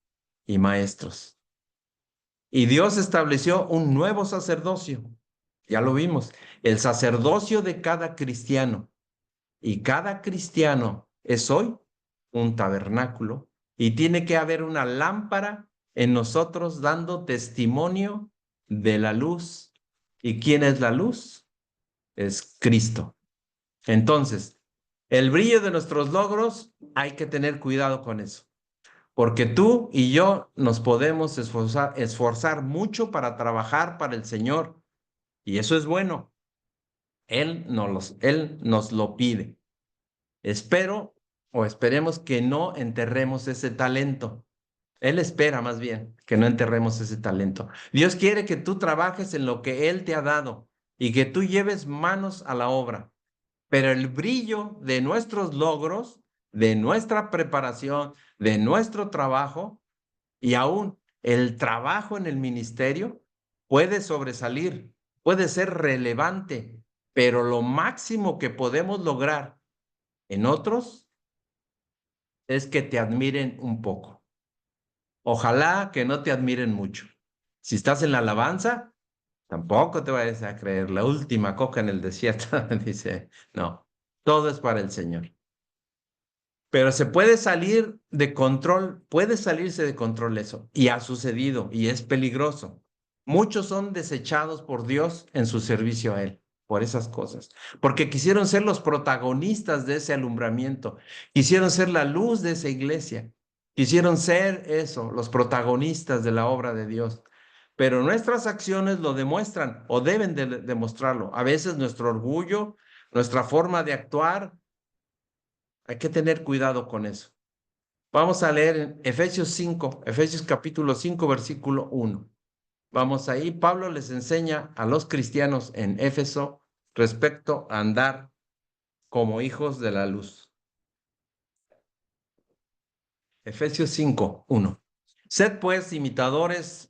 [SPEAKER 1] y maestros. Y Dios estableció un nuevo sacerdocio. Ya lo vimos, el sacerdocio de cada cristiano. Y cada cristiano es hoy un tabernáculo y tiene que haber una lámpara en nosotros dando testimonio de la luz. ¿Y quién es la luz? Es Cristo. Entonces, el brillo de nuestros logros, hay que tener cuidado con eso, porque tú y yo nos podemos esforzar mucho para trabajar para el Señor, y eso es bueno. Él nos lo pide. Espero o esperemos que no enterremos ese talento. Él espera más bien que no enterremos ese talento. Dios quiere que tú trabajes en lo que Él te ha dado y que tú lleves manos a la obra. Pero el brillo de nuestros logros, de nuestra preparación, de nuestro trabajo, Y aún el trabajo en el ministerio puede sobresalir, puede ser relevante, pero lo máximo que podemos lograr en otros es que te admiren un poco. Ojalá que no te admiren mucho. Si estás en la alabanza, tampoco te vayas a creer la última coca en el desierto. Dice, no, todo es para el Señor. Pero se puede salir de control, puede salirse de control eso, y ha sucedido, y es peligroso. Muchos son desechados por Dios en su servicio a Él, por esas cosas, porque quisieron ser los protagonistas de ese alumbramiento, quisieron ser la luz de esa iglesia, quisieron ser eso, los protagonistas de la obra de Dios. Pero nuestras acciones lo demuestran o deben de demostrarlo. A veces nuestro orgullo, nuestra forma de actuar, hay que tener cuidado con eso. Vamos a leer en Efesios 5, Efesios capítulo 5, versículo 1. Vamos ahí, Pablo les enseña a los cristianos en Éfeso respecto a andar como hijos de la luz. Efesios 5, 1. Sed pues imitadores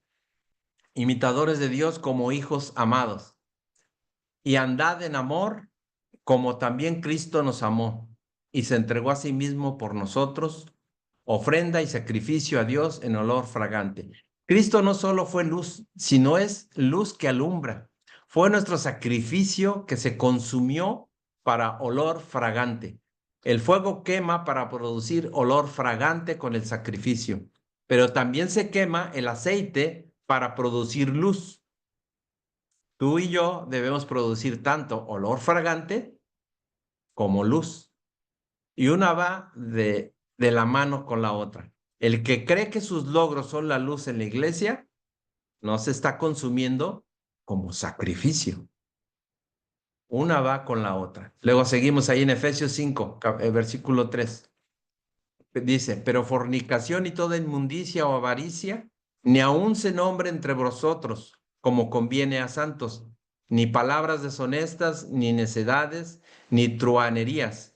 [SPEAKER 1] de Dios como hijos amados, y andad en amor como también Cristo nos amó y se entregó a sí mismo por nosotros, ofrenda y sacrificio a Dios en olor fragante. Cristo no solo fue luz, sino es luz que alumbra. Fue nuestro sacrificio que se consumió para olor fragante. El fuego quema para producir olor fragante con el sacrificio, pero también se quema el aceite para producir luz. Tú y yo debemos producir tanto olor fragante como luz. Y una va de la mano con la otra. El que cree que sus logros son la luz en la iglesia, no se está consumiendo como sacrificio. Una va con la otra. Luego seguimos ahí en Efesios 5, versículo 3. Dice, pero fornicación y toda inmundicia o avaricia, ni aun se nombre entre vosotros, como conviene a santos, ni palabras deshonestas, ni necedades, ni truhanerías,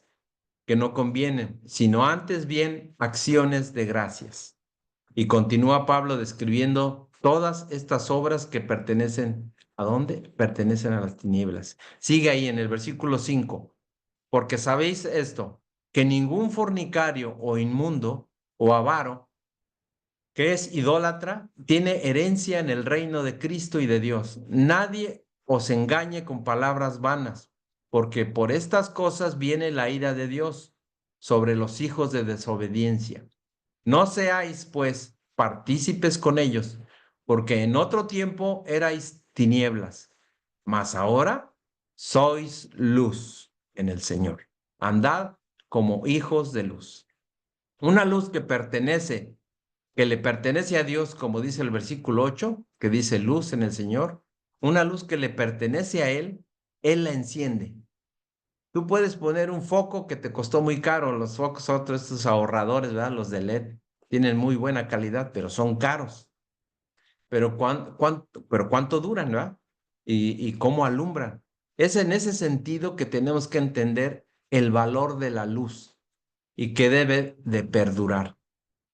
[SPEAKER 1] que no convienen, sino antes bien acciones de gracias. Y continúa Pablo describiendo todas estas obras que pertenecen, ¿a dónde? Pertenecen a las tinieblas. Sigue ahí en el versículo 5, porque sabéis esto, que ningún fornicario o inmundo o avaro que es idólatra tiene herencia en el reino de Cristo y de Dios. Nadie os engañe con palabras vanas, porque por estas cosas viene la ira de Dios sobre los hijos de desobediencia. No seáis, pues, partícipes con ellos, porque en otro tiempo erais tinieblas, mas ahora sois luz en el Señor. Andad como hijos de luz. Una luz que le pertenece a Dios, como dice el versículo 8, que dice luz en el Señor, una luz que le pertenece a Él la enciende. Tú puedes poner un foco que te costó muy caro, los focos otros, estos ahorradores, ¿verdad? Los de LED, tienen muy buena calidad, pero son caros. Pero ¿cuánto duran, ¿verdad? Y cómo alumbran. Es en ese sentido que tenemos que entender el valor de la luz y que debe de perdurar.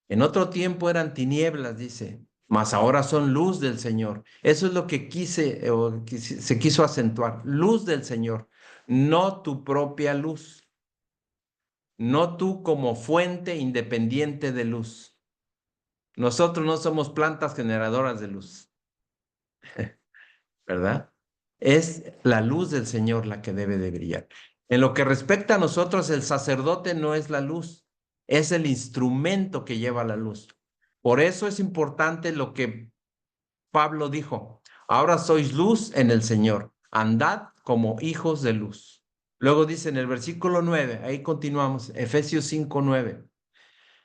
[SPEAKER 1] En otro tiempo eran tinieblas, dice, mas ahora son luz del Señor. Eso es lo que se quiso acentuar, luz del Señor, no tu propia luz, no tú como fuente independiente de luz. Nosotros no somos plantas generadoras de luz, ¿verdad? Es la luz del Señor la que debe de brillar. En lo que respecta a nosotros, el sacerdote no es la luz, es el instrumento que lleva la luz. Por eso es importante lo que Pablo dijo, ahora sois luz en el Señor, andad como hijos de luz. Luego dice en el versículo 9, ahí continuamos, Efesios 5, 9.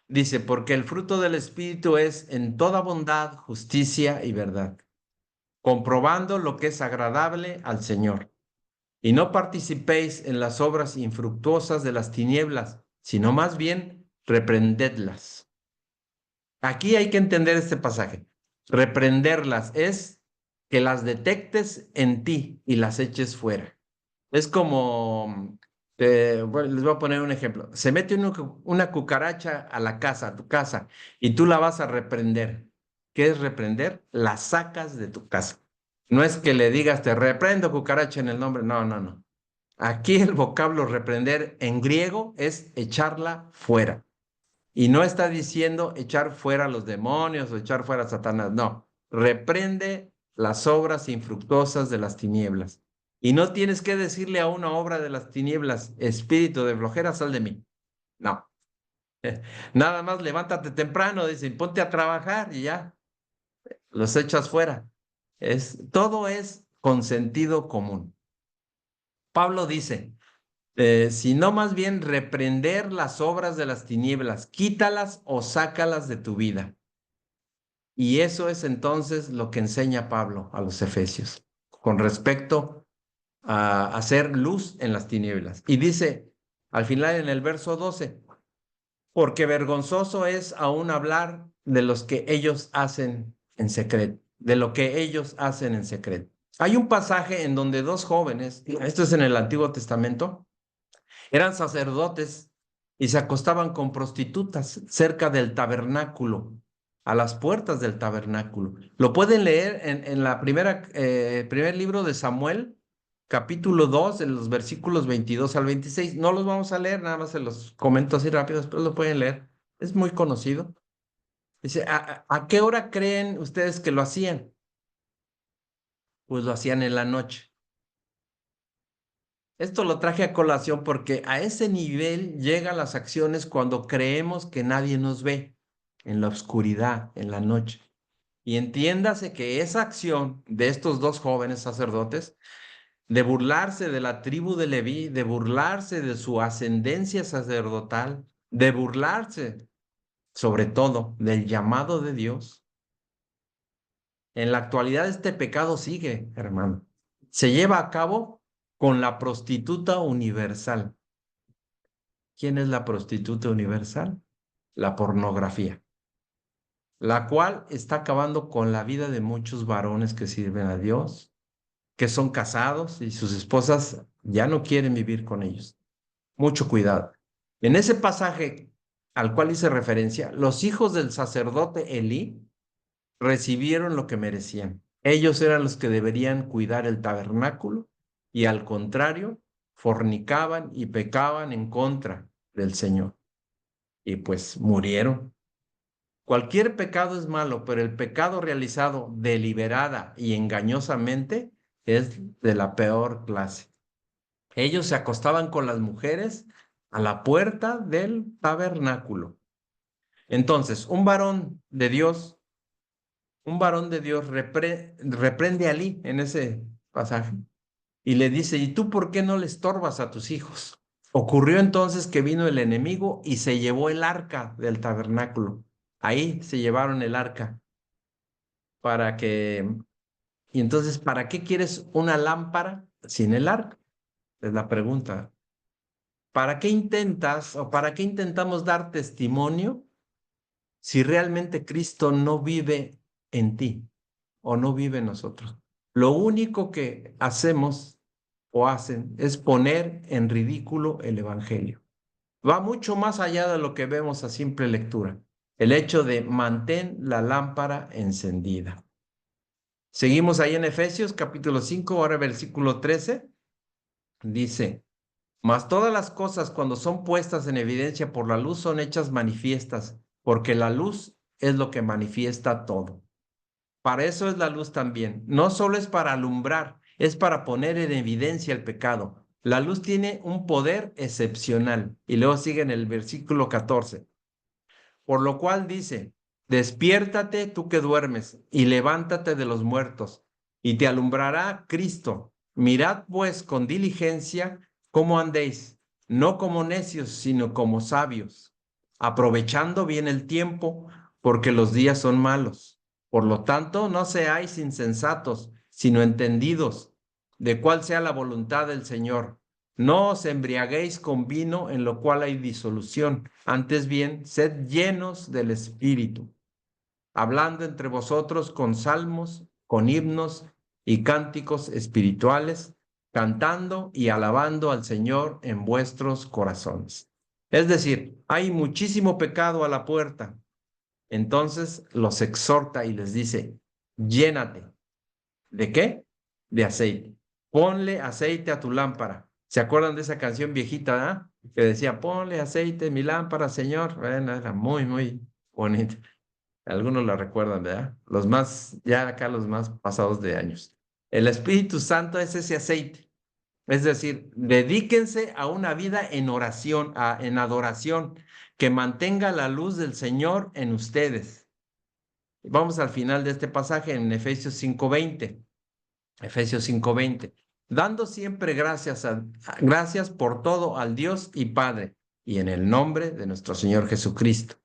[SPEAKER 1] Dice, porque el fruto del Espíritu es en toda bondad, justicia y verdad, comprobando lo que es agradable al Señor. Y no participéis en las obras infructuosas de las tinieblas, sino más bien reprendedlas. Aquí hay que entender este pasaje. Reprenderlas es que las detectes en ti y las eches fuera. Es como Bueno, les voy a poner un ejemplo. Se mete una cucaracha a la casa, a tu casa, y tú la vas a reprender. ¿Qué es reprender? La sacas de tu casa. No es que le digas, te reprendo cucaracha en el nombre. No, no, no. Aquí el vocablo reprender en griego es echarla fuera. Y no está diciendo echar fuera a los demonios o echar fuera a Satanás. No. Reprende las obras infructuosas de las tinieblas. Y no tienes que decirle a una obra de las tinieblas, espíritu de flojera, sal de mí. No. Nada más levántate temprano, dicen, ponte a trabajar y ya, los echas fuera. Todo es con sentido común. Pablo dice, sino más bien reprender las obras de las tinieblas, quítalas o sácalas de tu vida. Y eso es entonces lo que enseña Pablo a los efesios con respecto a hacer luz en las tinieblas. Y dice al final en el verso 12, porque vergonzoso es aún hablar de los que ellos hacen en secreto, de lo que ellos hacen en secreto. Hay un pasaje en donde dos jóvenes, esto es en el Antiguo Testamento, eran sacerdotes y se acostaban con prostitutas cerca del tabernáculo, a las puertas del tabernáculo. Lo pueden leer en la primer libro de Samuel, capítulo 2, en los versículos 22 al 26. No los vamos a leer, nada más se los comento así rápido, después lo pueden leer. Es muy conocido. Dice, ¿a qué hora creen ustedes que lo hacían? Pues lo hacían en la noche. Esto lo traje a colación porque a ese nivel llegan las acciones cuando creemos que nadie nos ve, en la oscuridad, en la noche. Y entiéndase que esa acción de estos dos jóvenes sacerdotes, de burlarse de la tribu de Leví, de burlarse de su ascendencia sacerdotal, de burlarse sobre todo del llamado de Dios, en la actualidad este pecado sigue, hermano. Se lleva a cabo con la prostituta universal. ¿Quién es la prostituta universal? La pornografía, la cual está acabando con la vida de muchos varones que sirven a Dios, que son casados y sus esposas ya no quieren vivir con ellos. Mucho cuidado. En ese pasaje al cual hice referencia, los hijos del sacerdote Elí recibieron lo que merecían. Ellos eran los que deberían cuidar el tabernáculo y al contrario, fornicaban y pecaban en contra del Señor. Y pues murieron. Cualquier pecado es malo, pero el pecado realizado deliberada y engañosamente es de la peor clase. Ellos se acostaban con las mujeres a la puerta del tabernáculo. Entonces, un varón de Dios reprende a Elí en ese pasaje y le dice, ¿y tú por qué no le estorbas a tus hijos? Ocurrió entonces que vino el enemigo y se llevó el arca del tabernáculo. Ahí se llevaron el arca para que... Y entonces, ¿para qué quieres una lámpara sin el arca? Es la pregunta. ¿Para qué intentas o para qué intentamos dar testimonio si realmente Cristo no vive en ti o no vive en nosotros? Lo único que hacemos o hacen es poner en ridículo el Evangelio. Va mucho más allá de lo que vemos a simple lectura. El hecho de mantén la lámpara encendida. Seguimos ahí en Efesios capítulo 5, ahora versículo 13. Dice, mas todas las cosas cuando son puestas en evidencia por la luz son hechas manifiestas, porque la luz es lo que manifiesta todo. Para eso es la luz también. No solo es para alumbrar, es para poner en evidencia el pecado. La luz tiene un poder excepcional. Y luego sigue en el versículo 14. Por lo cual dice, despiértate tú que duermes y levántate de los muertos y te alumbrará Cristo. Mirad pues con diligencia cómo andéis, no como necios, sino como sabios, aprovechando bien el tiempo, porque los días son malos. Por lo tanto, no seáis insensatos, sino entendidos de cuál sea la voluntad del Señor. No os embriaguéis con vino en lo cual hay disolución, antes bien, sed llenos del Espíritu, hablando entre vosotros con salmos, con himnos y cánticos espirituales, cantando y alabando al Señor en vuestros corazones. Es decir, hay muchísimo pecado a la puerta. Entonces los exhorta y les dice, llénate. ¿De qué? De aceite. Ponle aceite a tu lámpara. ¿Se acuerdan de esa canción viejita, ah? Que decía, ponle aceite en mi lámpara, Señor. Bueno, era muy, muy bonita. Algunos la recuerdan, ¿verdad? Los más, ya acá los más pasados de años. El Espíritu Santo es ese aceite. Es decir, dedíquense a una vida en oración, en adoración, que mantenga la luz del Señor en ustedes. Vamos al final de este pasaje en Efesios 5:20. Efesios 5:20. Dando siempre gracias por todo al Dios y Padre, y en el nombre de nuestro Señor Jesucristo.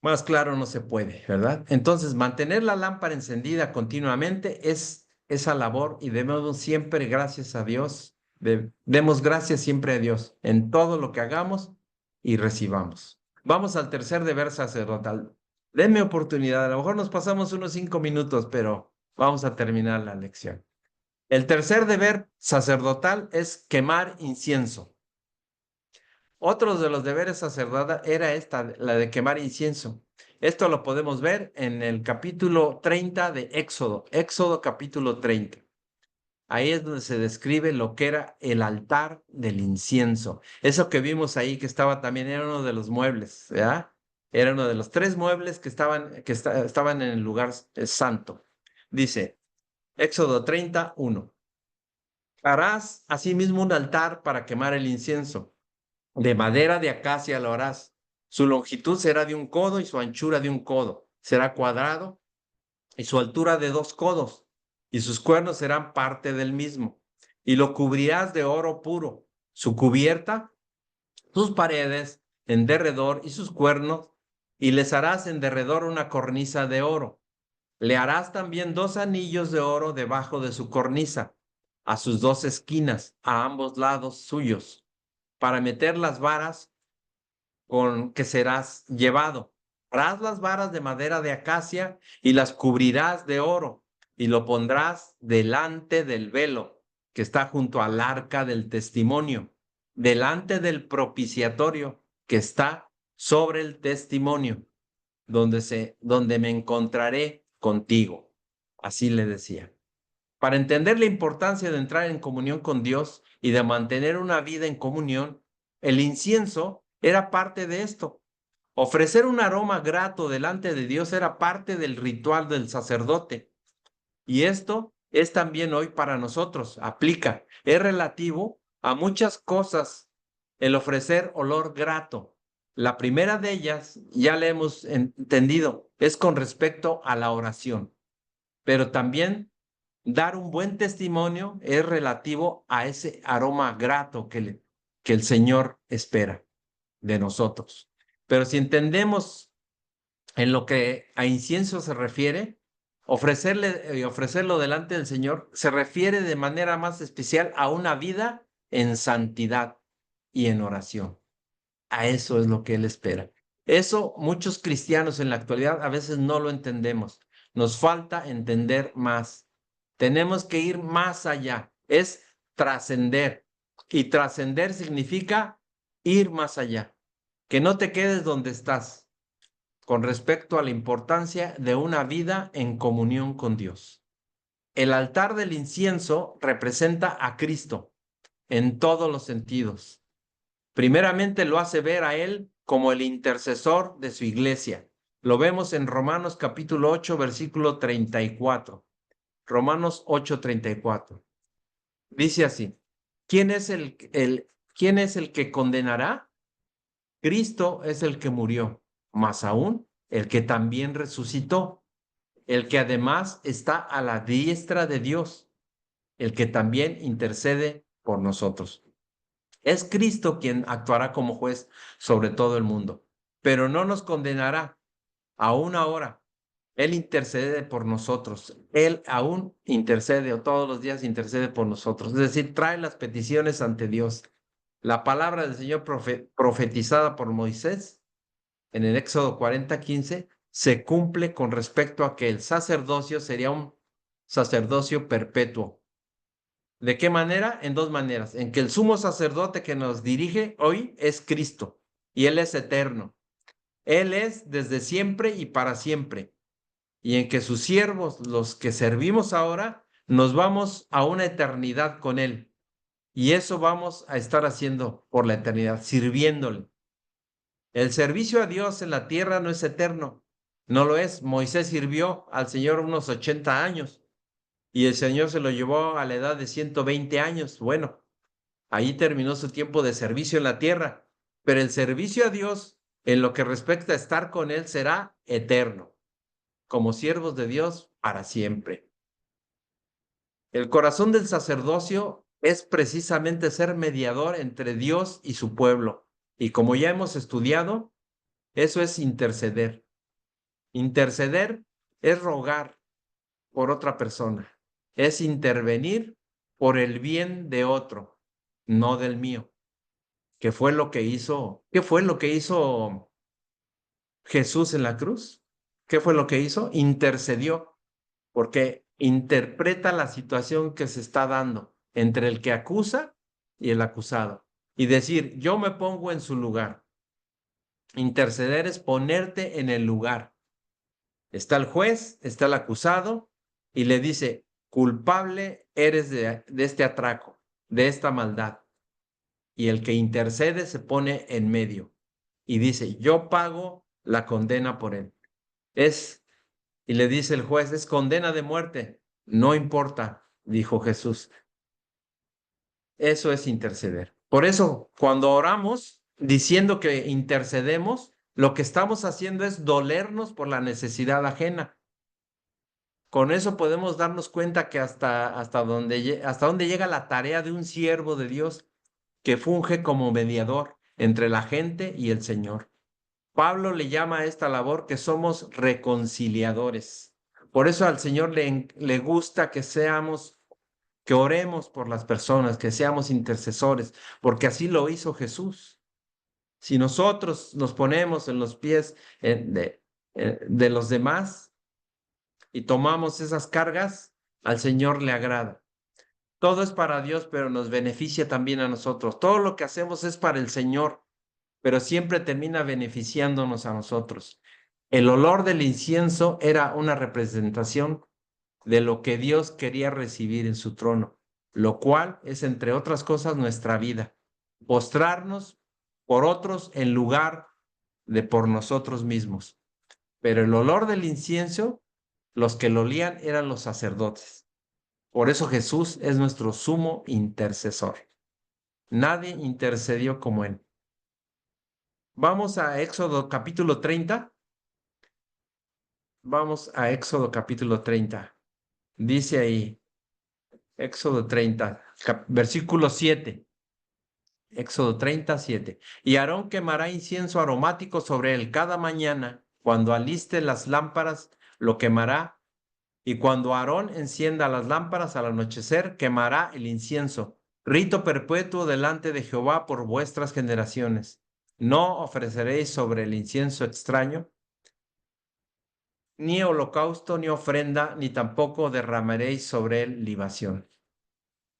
[SPEAKER 1] Más claro no se puede, ¿verdad? Entonces, mantener la lámpara encendida continuamente es esa labor y debemos siempre gracias a Dios. Demos gracias siempre a Dios en todo lo que hagamos y recibamos. Vamos al tercer deber sacerdotal. Denme oportunidad, a lo mejor nos pasamos unos 5 minutos, pero vamos a terminar la lección. El tercer deber sacerdotal es quemar incienso. Otro de los deberes sacerdotales era la de quemar incienso. Esto lo podemos ver en el capítulo 30 de Éxodo, Éxodo capítulo 30. Ahí es donde se describe lo que era el altar del incienso. Eso que vimos ahí que estaba también, era uno de los muebles, ¿verdad? Era uno de los 3 muebles que estaban en el lugar santo. Dice, Éxodo 31. Harás asimismo un altar para quemar el incienso. De madera de acacia lo harás. Su longitud será de 1 codo y su anchura de 1 codo. Será cuadrado y su altura de 2 codos. Y sus cuernos serán parte del mismo. Y lo cubrirás de oro puro. Su cubierta, sus paredes en derredor y sus cuernos. Y les harás en derredor una cornisa de oro. Le harás también 2 anillos de oro debajo de su cornisa, a sus 2 esquinas, a ambos lados suyos, para meter las varas con que serás llevado. Harás las varas de madera de acacia y las cubrirás de oro y lo pondrás delante del velo que está junto al arca del testimonio, delante del propiciatorio que está sobre el testimonio, donde me encontraré contigo. Así le decía. Para entender la importancia de entrar en comunión con Dios y de mantener una vida en comunión, el incienso era parte de esto. Ofrecer un aroma grato delante de Dios era parte del ritual del sacerdote. Y esto es también hoy para nosotros, aplica, es relativo a muchas cosas el ofrecer olor grato. La primera de ellas, ya le hemos entendido, es con respecto a la oración, pero también dar un buen testimonio es relativo a ese aroma grato que el Señor espera de nosotros. Pero si entendemos en lo que a incienso se refiere, ofrecerlo delante del Señor se refiere de manera más especial a una vida en santidad y en oración. A eso es lo que Él espera. Eso muchos cristianos en la actualidad a veces no lo entendemos. Nos falta entender más. Tenemos que ir más allá. Es trascender. Y trascender significa ir más allá. Que no te quedes donde estás con respecto a la importancia de una vida en comunión con Dios. El altar del incienso representa a Cristo en todos los sentidos. Primeramente lo hace ver a Él como el intercesor de su iglesia. Lo vemos en Romanos capítulo 8, versículo 34. Romanos 8, 34. Dice así, ¿quién es el que condenará? Cristo es el que murió, más aún el que también resucitó, el que además está a la diestra de Dios, el que también intercede por nosotros. Es Cristo quien actuará como juez sobre todo el mundo, pero no nos condenará aún ahora. Él intercede por nosotros. Él aún intercede, o todos los días intercede por nosotros. Es decir, trae las peticiones ante Dios. La palabra del Señor profetizada por Moisés en el Éxodo 40:15 se cumple con respecto a que el sacerdocio sería un sacerdocio perpetuo. ¿De qué manera? En dos maneras. En que el sumo sacerdote que nos dirige hoy es Cristo y Él es eterno. Él es desde siempre y para siempre. Y en que sus siervos, los que servimos ahora, nos vamos a una eternidad con Él. Y eso vamos a estar haciendo por la eternidad, sirviéndole. El servicio a Dios en la tierra no es eterno. No lo es. Moisés sirvió al Señor unos 80 años y el Señor se lo llevó a la edad de 120 años. Bueno, ahí terminó su tiempo de servicio en la tierra. Pero el servicio a Dios, en lo que respecta a estar con Él, será eterno, como siervos de Dios para siempre. El corazón del sacerdocio es precisamente ser mediador entre Dios y su pueblo. Y como ya hemos estudiado, eso es interceder. Interceder es rogar por otra persona, es intervenir por el bien de otro, no del mío. ¿Qué fue lo que hizo? ¿Qué fue lo que hizo Jesús en la cruz? ¿Qué fue lo que hizo? Intercedió, porque interpreta la situación que se está dando entre el que acusa y el acusado. Y decir, yo me pongo en su lugar. Interceder es ponerte en el lugar. Está el juez, está el acusado y le dice, culpable eres de este atraco, de esta maldad. Y el que intercede se pone en medio y dice, yo pago la condena por él. Y le dice el juez, es condena de muerte. No importa, dijo Jesús. Eso es interceder. Por eso, cuando oramos diciendo que intercedemos, lo que estamos haciendo es dolernos por la necesidad ajena. Con eso podemos darnos cuenta que hasta dónde llega la tarea de un siervo de Dios que funge como mediador entre la gente y el Señor. Pablo le llama a esta labor que somos reconciliadores. Por eso al Señor le gusta que oremos por las personas, que seamos intercesores, porque así lo hizo Jesús. Si nosotros nos ponemos en los pies de los demás y tomamos esas cargas, al Señor le agrada. Todo es para Dios, pero nos beneficia también a nosotros. Todo lo que hacemos es para el Señor, pero siempre termina beneficiándonos a nosotros. El olor del incienso era una representación de lo que Dios quería recibir en su trono, lo cual es, entre otras cosas, nuestra vida. Postrarnos por otros en lugar de por nosotros mismos. Pero el olor del incienso, los que lo olían eran los sacerdotes. Por eso Jesús es nuestro sumo intercesor. Nadie intercedió como él. Vamos a Éxodo capítulo 30. Vamos a Éxodo capítulo 30. Dice ahí, Éxodo 30, versículo 7. Éxodo 37. Y Aarón quemará incienso aromático sobre él cada mañana. Cuando aliste las lámparas, lo quemará. Y cuando Aarón encienda las lámparas al anochecer, quemará el incienso. Rito perpetuo delante de Jehová por vuestras generaciones. No ofreceréis sobre el incienso extraño, ni holocausto, ni ofrenda, ni tampoco derramaréis sobre él libación.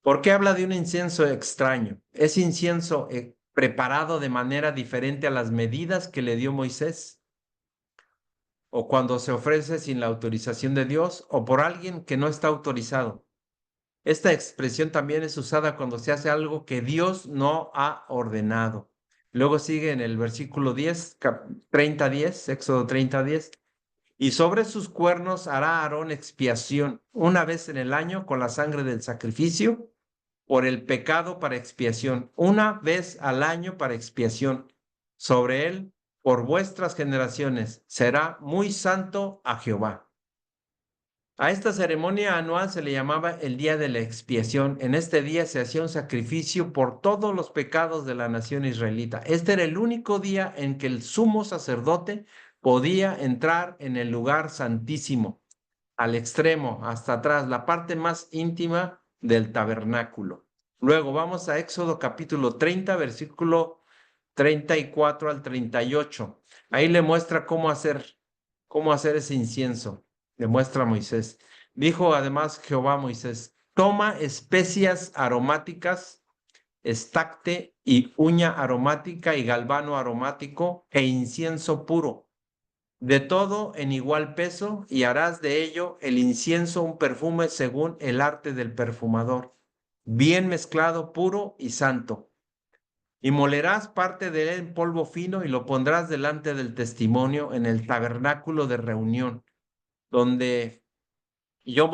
[SPEAKER 1] ¿Por qué habla de un incienso extraño? Es incienso preparado de manera diferente a las medidas que le dio Moisés, o cuando se ofrece sin la autorización de Dios o por alguien que no está autorizado. Esta expresión también es usada cuando se hace algo que Dios no ha ordenado. Luego sigue en el versículo 10, 30:10, Éxodo 30:10. Y sobre sus cuernos hará Aarón expiación una vez en el año con la sangre del sacrificio por el pecado para expiación, una vez al año para expiación. Sobre él, por vuestras generaciones, será muy santo a Jehová. A esta ceremonia anual se le llamaba el día de la expiación. En este día se hacía un sacrificio por todos los pecados de la nación israelita. Este era el único día en que el sumo sacerdote podía entrar en el lugar santísimo, al extremo, hasta atrás, la parte más íntima del tabernáculo. Luego vamos a Éxodo capítulo 30, versículo 34 al 38. Ahí le muestra cómo hacer ese incienso. Le muestra a Moisés. Dijo además Jehová a Moisés, toma especias aromáticas, estacte y uña aromática y galvano aromático e incienso puro, de todo en igual peso, y harás de ello el incienso un perfume según el arte del perfumador, bien mezclado, puro y santo. Y molerás parte de él en polvo fino y lo pondrás delante del testimonio en el tabernáculo de reunión, donde yo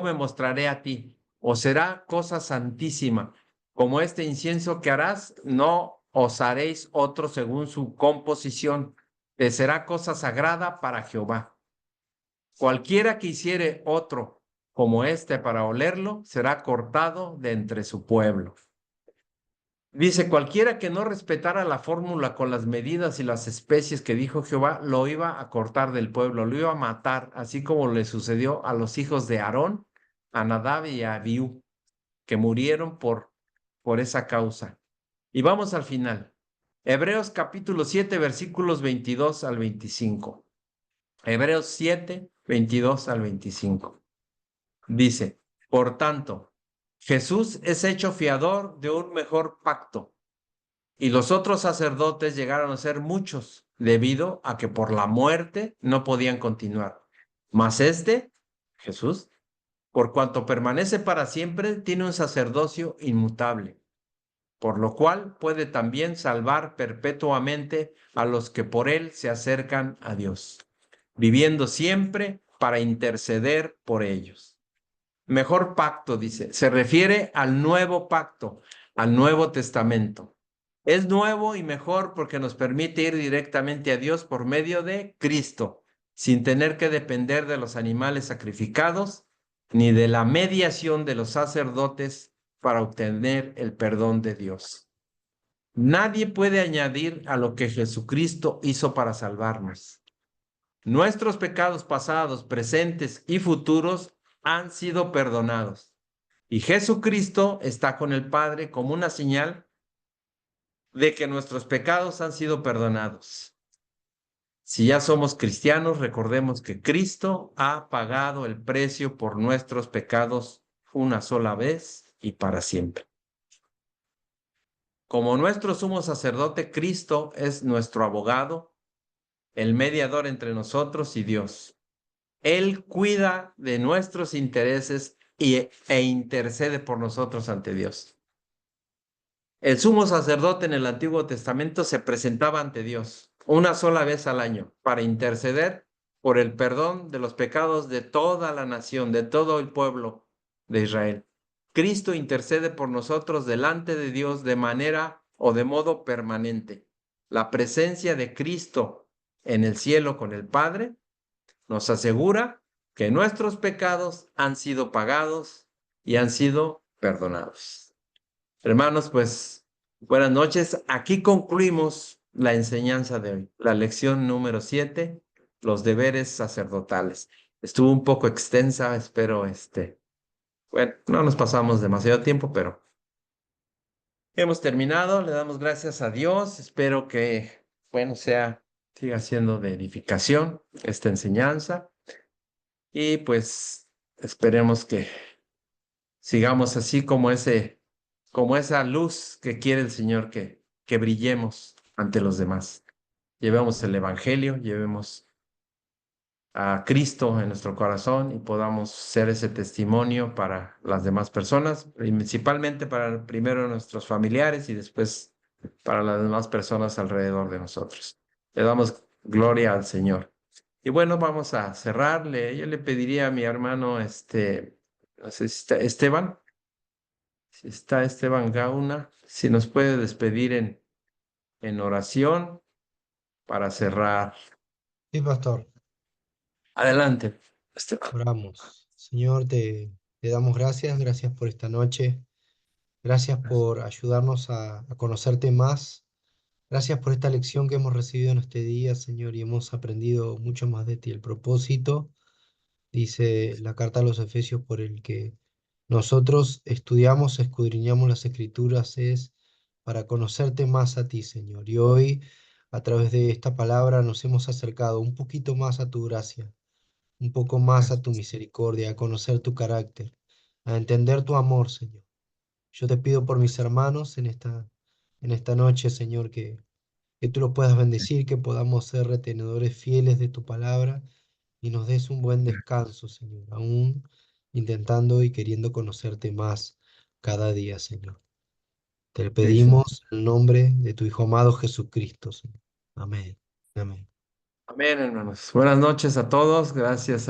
[SPEAKER 1] me mostraré a ti, o será cosa santísima. Como este incienso que harás, no os haréis otro según su composición, te será cosa sagrada para Jehová. Cualquiera que hiciere otro como este para olerlo, será cortado de entre su pueblo. Dice, cualquiera que no respetara la fórmula con las medidas y las especies que dijo Jehová, lo iba a cortar del pueblo, lo iba a matar, así como le sucedió a los hijos de Aarón, a Nadab y a Abiú, que murieron por esa causa. Y vamos al final. Hebreos capítulo 7, versículos 22 al 25. Hebreos 7, 22 al 25. Dice, por tanto, Jesús es hecho fiador de un mejor pacto, y los otros sacerdotes llegaron a ser muchos, debido a que por la muerte no podían continuar. Mas Jesús, por cuanto permanece para siempre, tiene un sacerdocio inmutable, por lo cual puede también salvar perpetuamente a los que por él se acercan a Dios, viviendo siempre para interceder por ellos. Mejor pacto, dice, se refiere al nuevo pacto, al Nuevo Testamento. Es nuevo y mejor porque nos permite ir directamente a Dios por medio de Cristo, sin tener que depender de los animales sacrificados ni de la mediación de los sacerdotes para obtener el perdón de Dios. Nadie puede añadir a lo que Jesucristo hizo para salvarnos. Nuestros pecados pasados, presentes y futuros han sido perdonados. Y Jesucristo está con el Padre como una señal de que nuestros pecados han sido perdonados. Si ya somos cristianos, recordemos que Cristo ha pagado el precio por nuestros pecados una sola vez y para siempre. Como nuestro sumo sacerdote, Cristo es nuestro abogado, el mediador entre nosotros y Dios. Él cuida de nuestros intereses e intercede por nosotros ante Dios. El sumo sacerdote en el Antiguo Testamento se presentaba ante Dios una sola vez al año para interceder por el perdón de los pecados de toda la nación, de todo el pueblo de Israel. Cristo intercede por nosotros delante de Dios de manera o de modo permanente. La presencia de Cristo en el cielo con el Padre nos asegura que nuestros pecados han sido pagados y han sido perdonados. Hermanos, pues buenas noches. Aquí concluimos la enseñanza de hoy, la lección número 7, los deberes sacerdotales. Estuvo un poco extensa, espero bueno, no nos pasamos demasiado tiempo, pero hemos terminado. Le damos gracias a Dios. Espero que, bueno, siga siendo de edificación esta enseñanza. Y pues esperemos que sigamos así como esa luz que quiere el Señor que brillemos ante los demás. Llevemos el Evangelio, llevemos a Cristo en nuestro corazón y podamos ser ese testimonio para las demás personas, principalmente para primero nuestros familiares y después para las demás personas alrededor de nosotros. Le damos gloria al Señor. Y bueno, vamos a cerrarle. Yo le pediría a mi hermano, no sé si está Esteban, si está Esteban Gauna, si nos puede despedir en oración para cerrar.
[SPEAKER 4] Sí, pastor,
[SPEAKER 1] Adelante, Esteban.
[SPEAKER 4] oramos. Señor, te damos gracias por esta noche. Gracias por ayudarnos a conocerte más. Gracias por esta lección que hemos recibido en este día, Señor, y hemos aprendido mucho más de ti. El propósito, dice la carta a los Efesios, por el que nosotros estudiamos, escudriñamos las Escrituras, es para conocerte más a ti, Señor. Y hoy, a través de esta palabra, nos hemos acercado un poquito más a tu gracia, un poco más a tu misericordia, a conocer tu carácter, a entender tu amor, Señor. Yo te pido por mis hermanos en esta noche, Señor, que tú los puedas bendecir, que podamos ser retenedores fieles de tu palabra y nos des un buen descanso, Señor, aún intentando y queriendo conocerte más cada día, Señor. Te lo
[SPEAKER 1] Sí, Señor.
[SPEAKER 4] pedimos en el nombre de tu Hijo amado Jesucristo, Señor. Amén. Amén.
[SPEAKER 1] Amén, hermanos. Buenas noches a todos. Gracias.